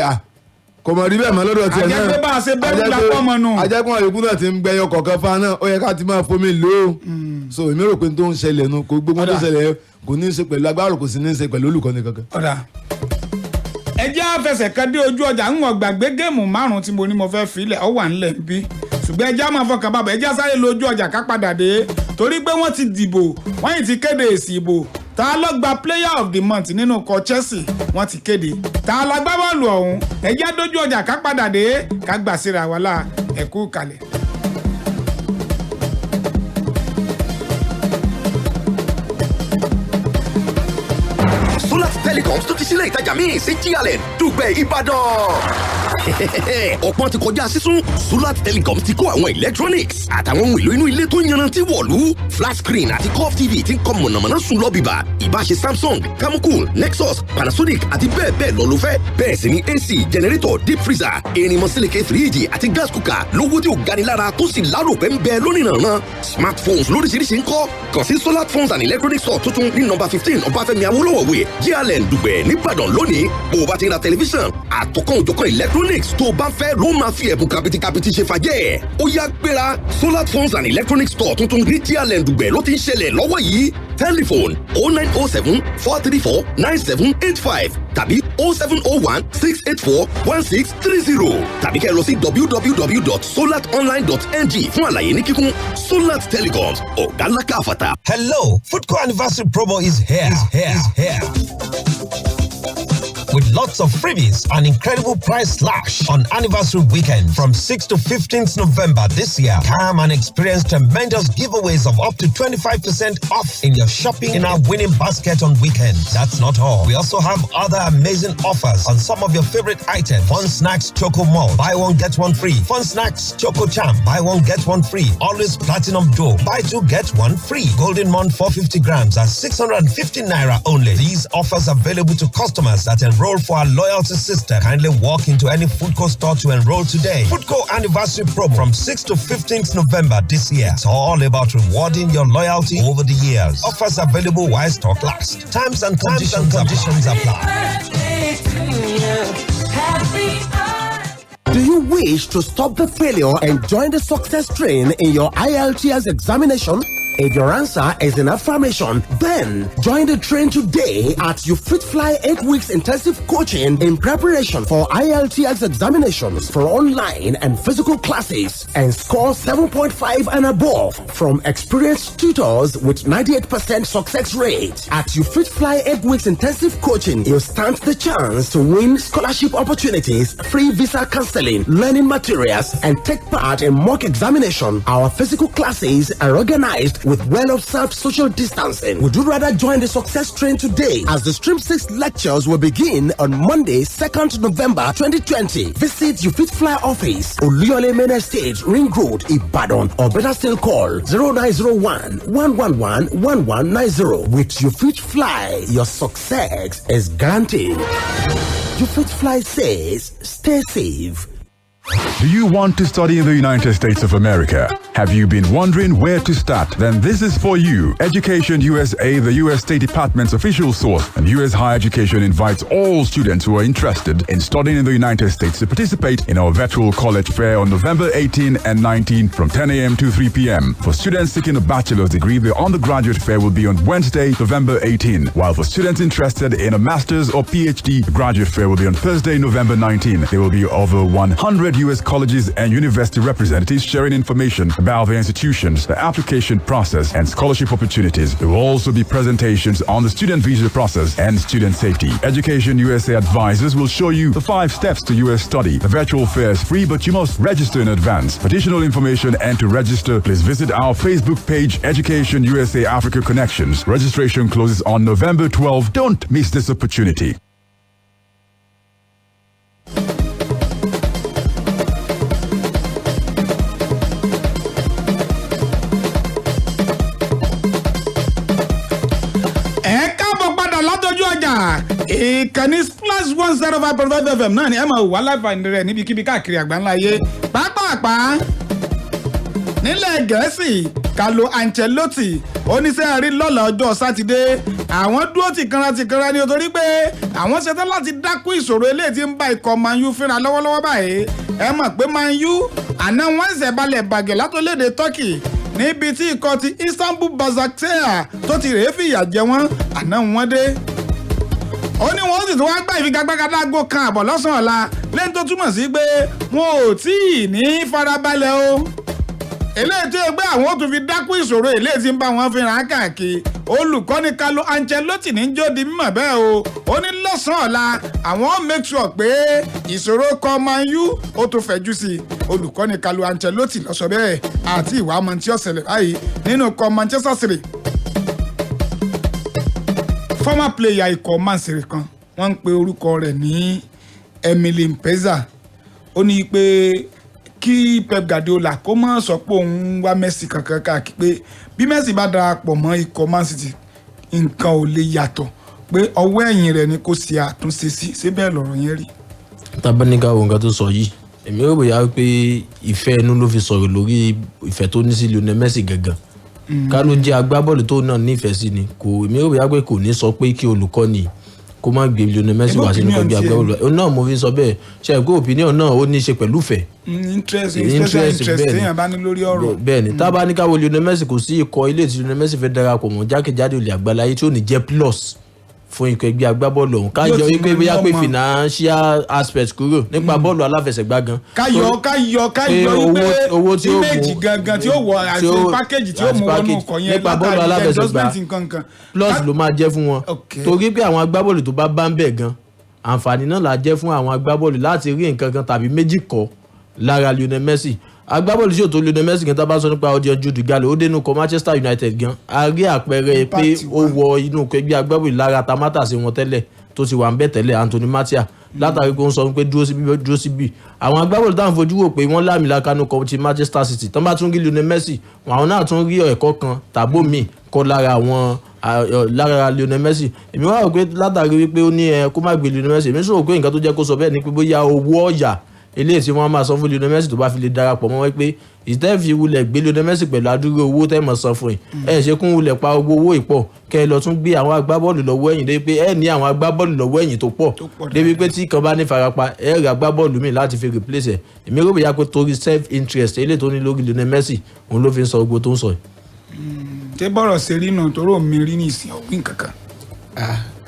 Speaker 12: kò mọ̀ rí bẹ́ẹ̀ mọ́ lọ́dọ̀ tiẹ̀ náà
Speaker 2: àjẹpẹ́ bá a ṣe bẹ́ẹ̀ la pọ́ mọ́ nù.
Speaker 12: àjẹpẹ́ àyòkú náà ti ń gbẹyọ kọ̀ọ̀kan fa náà ó yẹ ká ti máa fomi lò ó so èmi rò pé tó ń ṣẹlẹ̀ nu kò gbogbo tó ṣẹlẹ̀ kò ní í ṣe pẹ̀lú agbára kò sì ní í ṣe pẹ̀lú olùkọ́ni kankan.
Speaker 2: ọ̀dà ẹ jẹ́ àfẹsẹ̀ kan dé ojú ọjà ń wọ̀n gbàgbé géèmù 5 tí mo ní mo fẹ́ filẹ̀ ọ wà ńlẹ̀ ń bí ṣùgbọ́n ẹ jẹ́ àmọ́ fọkàn bàbá ẹ jẹ́ sáré lójú ọjà ká padà dé torí pé wọ́n ti dìbò wọ́n yìí ti kéde èsì ìbò ta ló gba player of the month nínú ikọ̀ Chelsea wọ́n ti kéde ta la gbá bọ́ọ̀lù ọ̀hún ẹ jẹ́ dójú ọjà ká padà dé ká gbà síra wàhálà ẹ kú kalẹ̀.
Speaker 13: Solar Telecoms tó ti sílẹ̀ ìtajà míì sí GLN Dùgbẹ̀ Ìbàdàn. Ọ̀pọ̀ ti kọjá sísún Solar Telecoms ti kó àwọn electronics àtàwọn ohun èlò inú ilé tó yanrantí wọ̀lú flat screen àti curve TV tí ń kọ́ mọ̀nàmọ́ná sùn lọ bìbà ìbáṣe Samsung, Camocool, Nexus, Panasonic àti bẹ́ẹ̀ bẹ́ẹ̀ lọ ló fẹ́. Bẹ́ẹ̀ sì ni AC, generator, deep freezer, erinmọ̀ sílíkì fíríjì àti gas cooker lówó tí ò gani lára tó sì láròpẹ́ ń bẹ lónìrànràn. Smartphones lóríṣiríṣi ń kọ́ kàn sí Solar Phones and Electronics Store tuntun ní nọ́mbà 15 Ọbáfẹ́mi Awólọ́wọ̀ Way GLN Dùgbẹ̀ nìbàdàn lónìí bó o bá ti ra tẹlifíṣàn àtọkàn òjọ̀kan electronics tó o bá fẹ́ ló máa fi ẹ̀bùn kàbìtìkàbìtì ṣe fàjẹ́. Ó yá gbéra Solar Phones and Electronics Store tuntun ní GLN Dùgbẹ̀ ló ti ń ṣẹlẹ̀ lọ́wọ́ yìí. Telephone 0907 434 9785 tàbí 0701 684 1630 tàbí kẹ́ ẹ lọ sí www.solatonline.ng fún àlàyé ní kíkún. Solar Telecoms ọ̀gá ńlá káfàtà.
Speaker 14: Hello, Foodco anniversary promo is here. With lots of freebies and incredible price slash on anniversary weekend from 6th to 15th November this year. Come and experience tremendous giveaways of up to 25% off in your shopping in our winning basket on weekends. That's not all. We also have other amazing offers on some of your favorite items. Fun Snacks Choco Malt, buy one get one free. Fun Snacks Choco Champ, buy one get one free. Always Platinum Dough, buy two get one free. Golden Mon 450 grams at 650 naira only. These offers available to customers that enroll for our loyalty system. Kindly walk into any Foodco store to enroll today. Foodco anniversary promo from 6th to 15th November this year. It's all about rewarding your loyalty over the years. Offers available while stock lasts. Times and conditions apply.
Speaker 15: Do you wish to stop the failure and join the success train in your IELTS examination? If your answer is an affirmation, then join the train today at You Fit Fly 8 weeks intensive coaching in preparation for IELTS examinations for online and physical classes and score 7.5 and above from experienced tutors with 98% success rate. At You Fit Fly 8 weeks intensive coaching, you stand the chance to win scholarship opportunities, free visa counseling, learning materials, and take part in mock examination. Our physical classes are organized with well-observed social distancing. Would you rather join the success train today as the Stream 6 lectures will begin on Monday, 2nd November 2020? Visit You Fit Fly office, Oluyole Main Estate, Ring Road, Ibadan, or better still call 0901 111 1190. With You Fit Fly, your success is guaranteed. You Fit Fly says, stay safe.
Speaker 16: Do you want to study in the United States of America? Have you been wondering where to start? Then this is for you. Education USA, the U.S. State Department's official source, and U.S. Higher Education invites all students who are interested in studying in the United States to participate in our virtual college fair on November 18 and 19 from 10 a.m. to 3 p.m. For students seeking a bachelor's degree, the undergraduate fair will be on Wednesday, November 18, while for students interested in a master's or PhD, the graduate fair will be on Thursday, November 19. There will be over 100 qualified U.S. colleges and university representatives sharing information about their institutions, the application process, and scholarship opportunities. There will also be presentations on the student visa process and student safety. Education USA advisors will show you the 5 steps to U.S. study. The virtual fair is free, but you must register in advance. For additional information and to register, please visit our Facebook page, Education USA Africa Connections. Registration closes on November 12. Don't miss this opportunity.
Speaker 2: ìkànnì Splash 105.5 FM náà ni ẹ máa wà láǹfààní rẹ̀ níbikíbi káàkiri àgbáńlá ayé pápápá nílẹ̀ Gẹ̀ẹ́sì Carlo Ancelotti oníṣẹ́ rí lọ́la ọjọ́ sátidé àwọn dúró tìkanra ní torí pé àwọn ṣetán láti dákú ìṣòro eléyìí tí ń bá ikọ̀ Man U fínra lọ́wọ́lọ́wọ́ báyìí ẹ mọ̀ pé Man U àná wọ́n ṣẹ̀ balẹ̀ bàgẹ́ látòlédè Turkey níbi tí ikọ̀ ti Istanbul Basaksehir tó ti rèé fìyà jẹ wọ́n àná wọ́n dé ó ní wọ́n sì tún wá gbá ìfigagbága láago kan àbọ̀ lọ́sàn-án ọ̀la lẹ́yìn tó túmọ̀ sí pé wọn ò tí ì ní farabalẹ̀ o eléyìí tó yẹ pé àwọn ò tún fi dákú ìṣòro eléyìí tí ń bá wọn fínra káàkiri olùkọ́ni Carlo Ancelotti ní jó di mímọ̀ bẹ́ẹ̀ o ó ní lọ́sàn-án ọ̀la àwọn make sure pé ìṣòro kan Man U ó tún fẹ̀jú sí i olùkọ́ni Carlo Ancelotti ló sọ bẹ́ẹ̀ àti ìwà ọmọ tí ó ṣẹlẹ̀ báyìí nínú ikọ̀ Manchester City former player ikọ̀ Man City kan wọ́n ń pe orúkọ rẹ̀ ní Emily Mpeza ó ní pé kí Pep Guardiola kó má sọ pé òun wá Messi kankan káàkiri pé bí Messi bá darapọ̀ mọ́ ikọ̀ Man City nǹkan ò lè yàtọ̀ pé ọwọ́ ẹ̀yìn rẹ̀ ni kò sí àtúnṣe sí ṣé bẹ́ẹ̀ lọ̀rọ̀ yẹn rí.
Speaker 11: tábánikà wo nǹkan tó sọ yìí èmi rò bóyá pé ìfẹ́ inú ló fi sọ̀rọ̀ lórí ìfẹ́ tó ní sí Lionel Messi gangan ká ló jẹ́ agbábọ́ọ̀lù tó náà nífẹ̀ẹ́ sí ni kò èmi rò bóyá pé kò ní sọ pé kí olùkọ́ni kó má gbé Lionel Messi wá sínú ẹgbẹ́ agbábọ́ọ̀lù ó náà mo fi sọ bẹ́ẹ̀ ṣe é pé opinion náà ó ní í ṣe pẹ̀lú ìfẹ́
Speaker 2: interest téèyàn bá ní lórí ọ̀rọ̀.
Speaker 11: bẹ́ẹ̀ ni tábánikà wo Lionel Messi kò sí ikọ̀ ilé tí Lionel Messi fẹ́ darapọ̀ mọ́ jákèjádò ilẹ̀ àgbáláyé tí ó ní jẹ́ plus fún ikọ̀ ẹgbẹ́ agbábọ́ọ̀lù ọ̀hún ká yọ wípé bóyá pé financial aspect kúrò nípa bọ́ọ̀lù aláfẹsẹ̀gbá gan.
Speaker 2: ká yọ wípé owó tí ó méjì gangan tí ó wọ àti pákéjì tí ó mú wọnú ọkọ̀ yẹn
Speaker 11: nípa bọ́ọ̀lù aláfẹsẹ̀gbá plus ló máa jẹ́ fún wọn torí pé àwọn agbábọ́ọ̀lù tó bá ń bẹ̀ gan àǹfààní náà là jẹ́ fún àwọn agbábọ́ọ̀lù láti rí nǹkan kan tàbí méjì kọ́ lára Lionel Messi agbábọ́ọ̀lù tí ò tó Lionel Messi gan tá bá sọ nípa ọdún Jude Gallo ó dénú kọ Manchester United gan a rí àpẹẹrẹ pé ó wọ inú ẹgbẹ́ agbábọ́ọ̀lù lára tamátà sí wọn tẹ́lẹ̀ tó ti wà ń bẹ̀ tẹ́lẹ̀ Anthony Martial látàrí kó ń sọ pé dúró síbí àwọn agbábọ́ọ̀lù táwọn fojú wò pé wọ́n láàmì lákàánú kọ ti Manchester City tán bá tún rí Lionel Messi àwọn náà tún rí ẹ̀kọ́ kan tàbó mi kọ́ lára àwọn lára Lionel Messi èmi wá rò pé látàrí wípé ó ní kó má gbé Lionel Messi èmi sọ pé nǹkan tó jẹ́ kó sọ bẹ́ẹ̀ ni pé bóyá owó ọ̀yà eléyìí tí wọ́n máa san fún Lionel Messi tó bá fi lè darapọ̀ mọ́ wọn pé ìtẹ́ẹ̀fì wulẹ̀ gbé Lionel Messi pẹ̀lú àdúró owó tẹ́ mọ̀ san fún yìí ẹ̀ ṣe kún wulẹ̀ pa owó ìpọ̀ kẹ́ ẹ lọ tún gbé àwọn agbábọ́ọ̀lù lọ́wọ́ ẹ̀yìn débi pé ẹ̀ ní àwọn agbábọ́ọ̀lù lọ́wọ́ ẹ̀yìn tó pọ̀ débi pé tí kan bá ní farapa ẹ̀ rà agbábọ́ọ̀lù míì láti fi replace ẹ̀ èmi rò bóyá pé torí self interest eléyìí tó ní lórí Lionel Messi òun ló fi ń sọ gbogbo tó ń sọ yìí.
Speaker 2: ṣé bọ́rọ̀ ṣe rí náà toró mi rí ní ìsìn ọ̀gbìn kankan.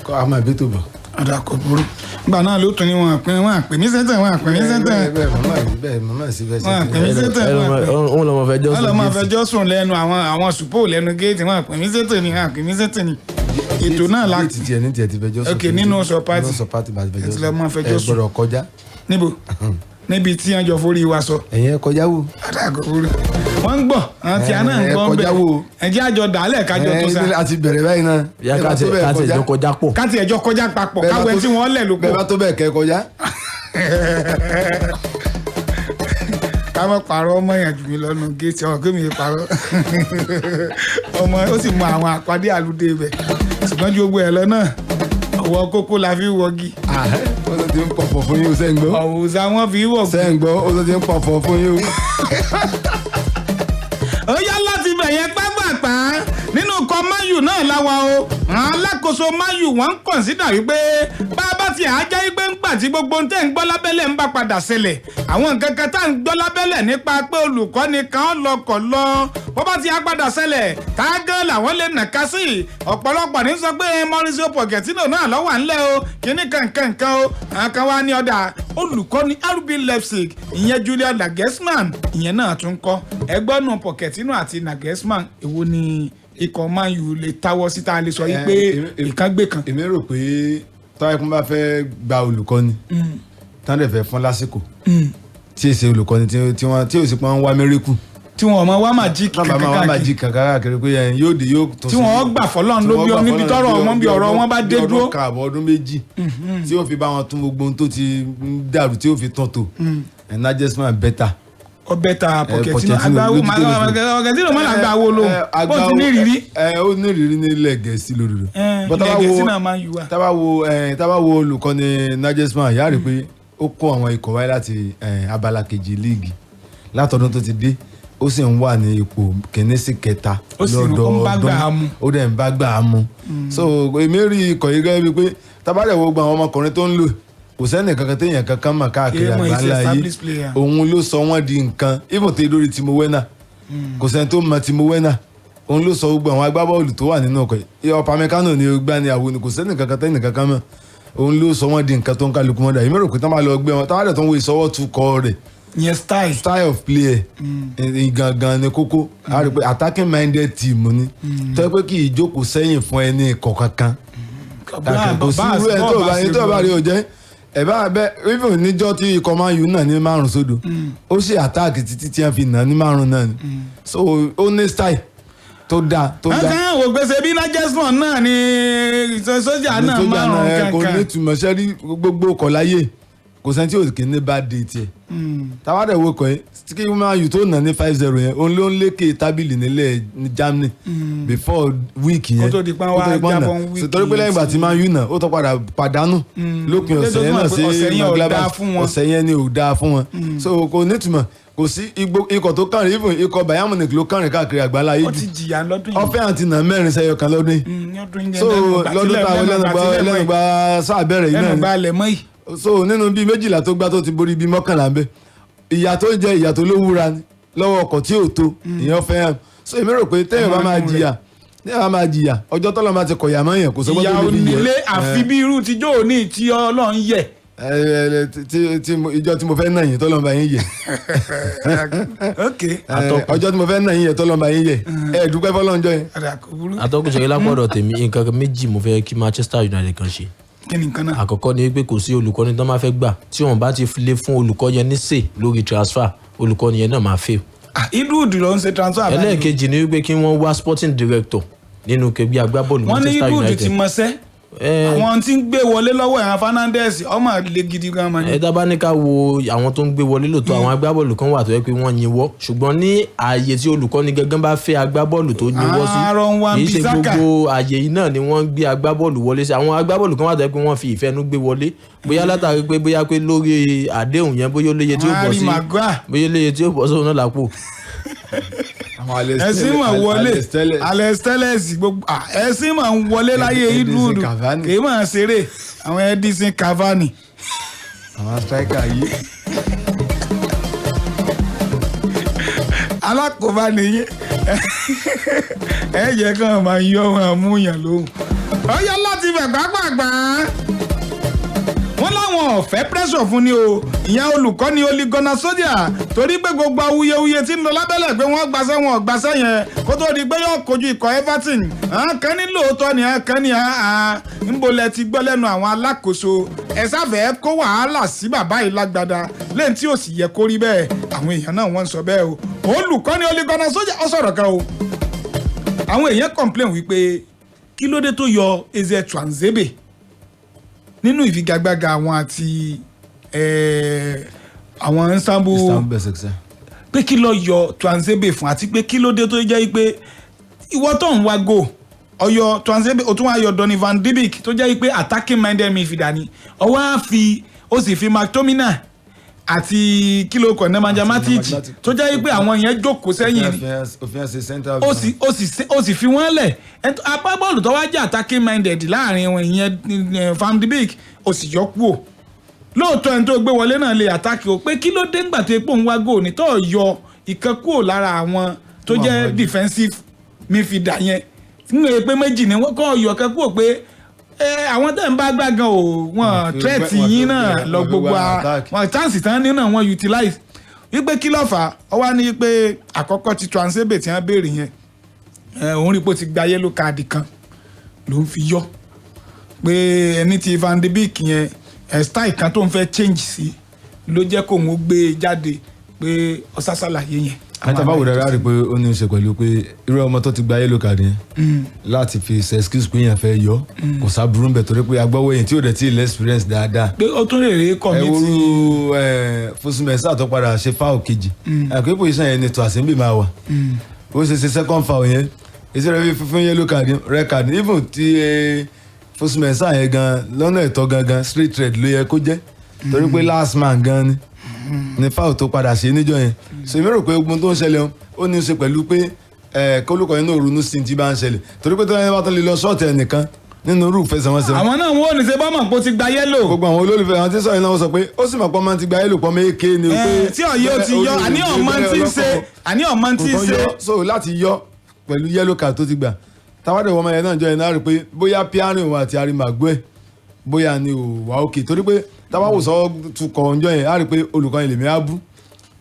Speaker 12: kọ́ a máa bí tó bọ̀.
Speaker 2: ọ̀dà kò burú gbà náà ló tún ní wọn àpè mí sẹ́tẹ̀
Speaker 12: bẹ́ẹ̀ màmá sí bẹ́ẹ̀
Speaker 2: wọn àpè mí sẹ́tẹ̀
Speaker 11: òun lọ́mọ
Speaker 2: fẹjọ́ sùn lẹ́nu àwọn sùpò lẹ́nu géètì wọn àpè mí sẹ́tẹ̀ ni àpè mí sẹ́tẹ̀ ni ètò náà láti
Speaker 12: tiẹ̀ ní tiẹ̀ ti fẹjọ́ sùn
Speaker 2: ok nínú sọ pátì ẹ ti lọ mọ fẹjọ́ sùn
Speaker 12: gbọ́dọ̀ kọjá
Speaker 2: níbo níbi tí wọ́n jọ forí wa sọ.
Speaker 12: ẹ̀yin kọjá wò.
Speaker 2: àdàgọ̀ wúlò wọ́n ń gbọ́ àwọn tí a náà ń gbọ́ ń bẹ̀ ẹ̀jẹ̀ àjọ dàálẹ̀ kájọ tó sa.
Speaker 12: a ti bẹ̀rẹ̀ báyìí náà.
Speaker 11: yá káti ẹjọ́ kọjá pọ̀.
Speaker 2: káti ẹjọ́ kọjá papọ̀ káwé tí wọ́n lẹ̀ ló pọ̀.
Speaker 12: bẹ́ẹ̀ bá tó bẹ́ẹ̀ kẹ́ kọjá.
Speaker 2: káwọn pààrọ̀ ọmọ yẹn jù mí lọ́nu géètì ọ̀hún kí mi pààrọ̀ ọmọ ó sì mọ àwọn àpàdé àlùdé bẹ̀ ṣùgbọ́n ju gbogbo ẹ̀ lọ náà ọwọ́ kókó la fi wọ́gi.
Speaker 12: ó ló ti ń pọ̀fọ̀ fún yín o sẹ́ ń gbọ́.
Speaker 2: ọ̀wùsà wọn fi wọ̀.
Speaker 12: sẹ́ ń gbọ́ ó ló ti ń pọ̀fọ̀ fún yín o.
Speaker 2: ó yá láti bẹ̀yẹn pápápá nínú ikọ̀ Man U náà láwa o àwọn alákòóso Man U wọ́n ń kọ̀nsídà wípé bá a bá ti àájá wípé ń gbà tí gbogbo ń tẹ́ ń gbọ́ lábẹ́lẹ̀ ń bá padà ṣẹlẹ̀ àwọn nǹkan kan tá ń gbọ́ lábẹ́lẹ̀ nípa pé olùkọ́ni kan lọkọ̀ lọ bó bá ti á padà ṣẹlẹ̀ tágán làwọn lè nàka sí ọ̀pọ̀lọpọ̀ ní sọ pé Mauricio Pochettino náà lọ́wọ́ à ń lẹ́ o kíní kankan o àwọn kan wá ní ọ̀dà olùkọ́ni RB Leipzig ìyẹn Julian Nagelsmann ìyẹn náà tún kọ́ ẹgbọ́n náà Pochettino àti Nagelsmann èwo ni ikọ̀ Man U lè táwọ́ síta lè sọ yìí pé ìkan gbé kan.
Speaker 12: èmi rò pé tọ́wọ́ ẹkún bá fẹ́ gba olùkọ́ni tán dẹ̀ fẹ́ fún lásìkò tí èsì olùkọ́ni tí ò sì pọ́n wá mẹ́ríkù
Speaker 2: tí wọn ọmọ wa májíìkì
Speaker 12: kàkàkiri pé yóò dé yóò tó
Speaker 2: tí wọn gbà fọlọ́n ló bí ọ níbi tọrọ wọn bí ọ̀rọ̀ wọn bá dé dúró.
Speaker 12: ọdún kààbọ̀ ọdún méjì tí yóò fi bá wọn tún gbogbo ohun tó ti dàrú tí yóò fi tán tó Nagelsmann bẹ́tà.
Speaker 2: Ọ bẹ́tà Pochettino agbáwo Pochettino máa gbà wo lo bó ti ní ìrírí.
Speaker 12: ó ní ìrírí nílẹ̀ Gẹ̀ẹ́sì lódodo.
Speaker 2: ilẹ̀ Gẹ̀ẹ́sì náà máa ń yù wá.
Speaker 12: tábà wo olùkọ́ni Nagelsmann yára rí pé ó kó àwọn ikọ̀ wáyé láti abala kejì líìgì látọdún tó ti dé ó sì ń wà ní ipò kìíní sí kẹta lọ́dọọdún ó dẹ̀ ń bá gbà á mu so èmi rí ikọ̀ yìí gẹ́gẹ́ bíi pé tábàdẹ̀ wo gba àwọn ọmọkùnrin tó ń lò kò sẹ́ni kankan téèyàn kankan mà káàkiri àgbáńlá yìí òun ló sọ wọ́n di nǹkan even tó lórí Timo Werner kò sẹ́ni tó mọ Timo Werner òun ló sọ gbogbo àwọn agbábọ́ọ̀lù tó wà nínú ọkọ̀ yìí Upamecano ni ó gbá ní àwọn ni kò sẹ́ni kankan téèyàn kankan mọ̀ òun ló sọ wọ́n di nǹkan tó ń kálukú mọ́dà èmi rò pé tán bá lọ gbé wọn tábàdẹ̀ tó ń wo ìsọwọ́ tukọ̀ rẹ̀
Speaker 2: yẹn
Speaker 12: style of play gangan ni kókó a rí pé attacking minded team ni tó yẹ pé kì í jókòó sẹ́yìn fún ẹni kọ̀ọ̀kan kò sí irú ẹ̀ tó bá rí o jẹ́ ẹ̀ bá bẹ́ even níjọ́ tí ikọ̀ Man U náà ní 5-0 ó ṣe attack títí tí wọ́n fi nà ní 5 náà ni so ó ní style tó dáa.
Speaker 2: ẹ̀ka ò gbèsè bí Nagelsmann náà ni sójà náà 5 kankan.
Speaker 12: kò ní túmọ̀ sẹ́rí gbogbo ọkọ̀ láyé kò sẹ́ni tí o kì í ní bad day tiẹ̀. táwa dẹ̀ wo kọ́ ẹ́ kí Man U tó nà ní 5-0 yẹn òun ló ń lékè tábìlì nílẹ̀ ní Germany before week yẹn.
Speaker 2: kó tó di pa wá jábọ̀ week yẹn.
Speaker 12: torí pé lẹ́yìn ìgbà tí Man U nà ó tó padà pàdánù lópin ọ̀sẹ̀ yẹn náà sí ọ̀sẹ̀ yẹn ni ò dáa fún wọn. so kò nítumọ̀ kò sí ikọ̀ tó kàrin even ikọ̀ Bayern Munich ló kàrin káàkiri àgbáńlá yìí.
Speaker 2: ó ti jìyà lọ́dún yìí.
Speaker 12: ọ̀fẹ́ àti nà 4 sẹ́yọ kan lọ́dún yìí. so lọ́dún táwọn lẹ́nu gba sáà bẹ̀rẹ̀ yìí náà so nínú bíi 12 tó gbá tó ti borí bíi 11 ń bẹ ìyà tó jẹ ìyà tó lówúra ni lọ́wọ́ ọkọ̀ tí ò tó ìyẹn fẹ́ hàn so èmi rò pé téèyàn bá máa jìyà ọjọ́ tọ́lọ́ máa ti kọ̀yà mọ́ yẹn kò sọ́gbọ́n tó lè fi yẹ.
Speaker 2: ìyà onílé àfi bí irú tíjọ́ òní tí Ọlọ́run yẹ.
Speaker 12: ìjọ tí mo fẹ́ nà yín tọ́lọ́ bá yín yẹ. ọjọ́ tí mo fẹ́ nà yín yẹ tọ́lọ́ bá yín yẹ dúpẹ́ fọlọ́njọ́ yẹn.
Speaker 11: atọ́kùn ṣe lápọ̀dọ̀ tèmi nǹkan méjì mo fẹ́ kí Manchester United kan ṣe. àkọ́kọ́ ni pé kò sí olùkọ́ni tó máa fẹ́ gbà tí wọ́n bá ti lè fún olùkọ́ yẹn ní sè lórí transfer olùkọ́ni yẹn náà máa fail.
Speaker 2: Idud ló ń ṣe transfer.
Speaker 11: ẹlẹ́ẹ̀kejì ni wípé kí wọ́n wá sporting director nínú kẹgbẹ́ agbábọ́ọ̀lù Manchester United.
Speaker 2: wọ́n ní Idud ti mọ̀ṣẹ́ àwọn tí ń gbé wọlé lọ́wọ́ ẹ̀hán Fernandes ọmọ lè gidi gan mọ́ ni.
Speaker 11: ẹ dábàá ní ká wo àwọn tó ń gbé wọlé lóòótọ́ àwọn agbábọ́ọ̀lù kan wà tó yẹ pé wọ́n yinwọ́ ṣùgbọ́n ní ààyè tí olùkọ́ni gangan bá fẹ́ agbábọ́ọ̀lù tó yinwọ́ sí kì í ṣe gbogbo ààyè yìí náà ni wọ́n gbé agbábọ́ọ̀lù wọlé sí àwọn agbábọ́ọ̀lù kan wà tó yẹ pé wọ́n fi ìfẹ́nu gbé wọlé bóyá látàrí pé bóyá pé lórí àdéhùn yẹn bóyá ó léye tí ó bọ̀ sí bóyá ó léye tí ó bọ̀ sóun náà lápò.
Speaker 2: ẹ̀sìn mà wọlé Alex Telles gbogbo ẹ̀sìn mà ń wọlé láyé Idud kì í mà ṣeré àwọn Edinson Cavani.
Speaker 12: àwọn striker yìí.
Speaker 2: alákòóbá nìyẹn ẹ jẹ́ kàn máa yọ wọn àmúyàn lóhùn. ọyọ láti bẹ̀ gbàgbàgbà wọ́n láwọn ọ̀fẹ́ pressure fún ni o ìyẹn olùkọ́ni Ole Gunnar Solskjaer torí pé gbogbo awuyewuye tí ń lọ lábẹ́lẹ̀ pé wọ́n gbaṣẹ́ wọn ò gbaṣẹ́ yẹn kó tó di pé yóò kojú ikọ̀ Everton kan ní lóòótọ́ ni kan ní ńbolẹ̀ ti gbọ́ lẹ́nu àwọn alákòóso ẹ sáfẹ́ kó wàhálà sí bàbá yìí lágbádá lẹ́yìn tí ò sì yẹ kó rí bẹ́ẹ̀ àwọn èèyàn náà wọ́n ń sọ bẹ́ẹ̀ o olùkọ́ni Ole Gunnar Solskjaer ó sọ̀rọ̀ kan o àwọn èèyàn complain wípé kí ló dé tó yọ Eze Tuanzebe nínú ìfigagbága àwọn àti àwọn Istanbul pé kí ló yọ Tuanzebe fún àti pé kí ló dé tó jẹ́ pé ìwọ tó ń wá go ọyọ Tuanzebe ó tún wá yọ Donny van de Beek tó jẹ́ pé attacking minded midfielder ni ọwọ́ á fi ó sì fi McTominay àti kílò kọ̀ Nemanja Matic tó jẹ́ pé àwọn yẹn jókòó sẹ́yìn ni ó sì fi wọ́n lẹ̀ agbábọ́ọ̀lù tó wá jẹ́ attacking minded láàrin wọn ìyẹn Van de Beek ó sì yọ kúò lóòótọ́ ẹni tó gbé wọlé náà lè attack o pé kí ló dé ńgbà tó epo ń wá góò ní tó yọ ìkan kúò lára àwọn tó jẹ́ defensive midfielder yẹn ń lè pé méjì ni wọ́n kọ́ ọ̀yọ́ kẹ́kọ̀ọ́ pé àwọn tẹ̀ ń bá gbàgàn o wọn threat yín náà lọ gbogbo wọn chance tán ní náà wọn utilize wípé kí ló fà á ọ wá ní pé àkọ́kọ́ ti Transebe tí wọ́n béèrè yẹn òun rí pé ó ti gba yellow card kan ló ń fi yọ pé ẹni tí Van de Beek yẹn style kan tó ń fẹ́ change sí ló jẹ́ kó òun gbé jáde pé ọ̀sásàlàyé yẹn.
Speaker 12: àtàbáwò rẹ̀ rárí pé ó ní í ṣe pẹ̀lú pé irú ọmọ tó ti gba yellow card yẹn láti fi ṣe excuse pé yẹn fẹ́ yọ kò sábúrú ń bẹ̀ torí pé agbọ́wọ́ yẹn tí ò dẹ̀ tí ì less experience dáadáa.
Speaker 2: pé ó tún lè rí kọ́mítì.
Speaker 12: Fosumesa tó padà ṣe foul kejì àpò position yẹn ni Transebe máa wà ó ṣe second foul yẹn èsì rẹ̀ fi fún yellow card red card even ti Fosumesa yẹn gan lọ́nà ẹ̀tọ́ gangan straight red ló yẹ kó jẹ́ torí pé last man gan ni foul tó padà ṣe níjọ́ yẹn so èmi rò pé ogun tó ń ṣẹlẹ̀ ó ní í ṣe pẹ̀lú pé kólúkọ yẹn náà ronú sí ti bá ń ṣẹlẹ̀ torí pé tó yẹn bá tó lè lọ ṣọ́ọ̀tì ẹnìkan nínú irú ìfẹsẹ̀wọnsẹ̀.
Speaker 2: àwọn náà wọ́n ní ṣe bá mọ̀ pé ó ti gba yẹ́lò.
Speaker 12: gbogbo àwọn olólùfẹ́ àwọn tí sọ̀rọ̀ yẹn náà sọ pé ó sì mọ̀ pé ọmọ ti gba yẹ́lò pọ̀ mọ́ èké ni.
Speaker 2: tí ọ̀yẹ́ ò ti yọ àní ọ̀mọ ti ń ṣe.
Speaker 12: so láti yọ pẹ̀lú yẹ́lò card tó ti gbà táwádìí ọmọ yẹn náà jọ yẹn náà rí pé bóyá Piano òun àti Harry Maguire bóyá ni ò wá òkè torí pé táwáwò sọ tukọ̀ ọjọ́ yẹn á rí pé olùkọ́ yẹn lèmi á bú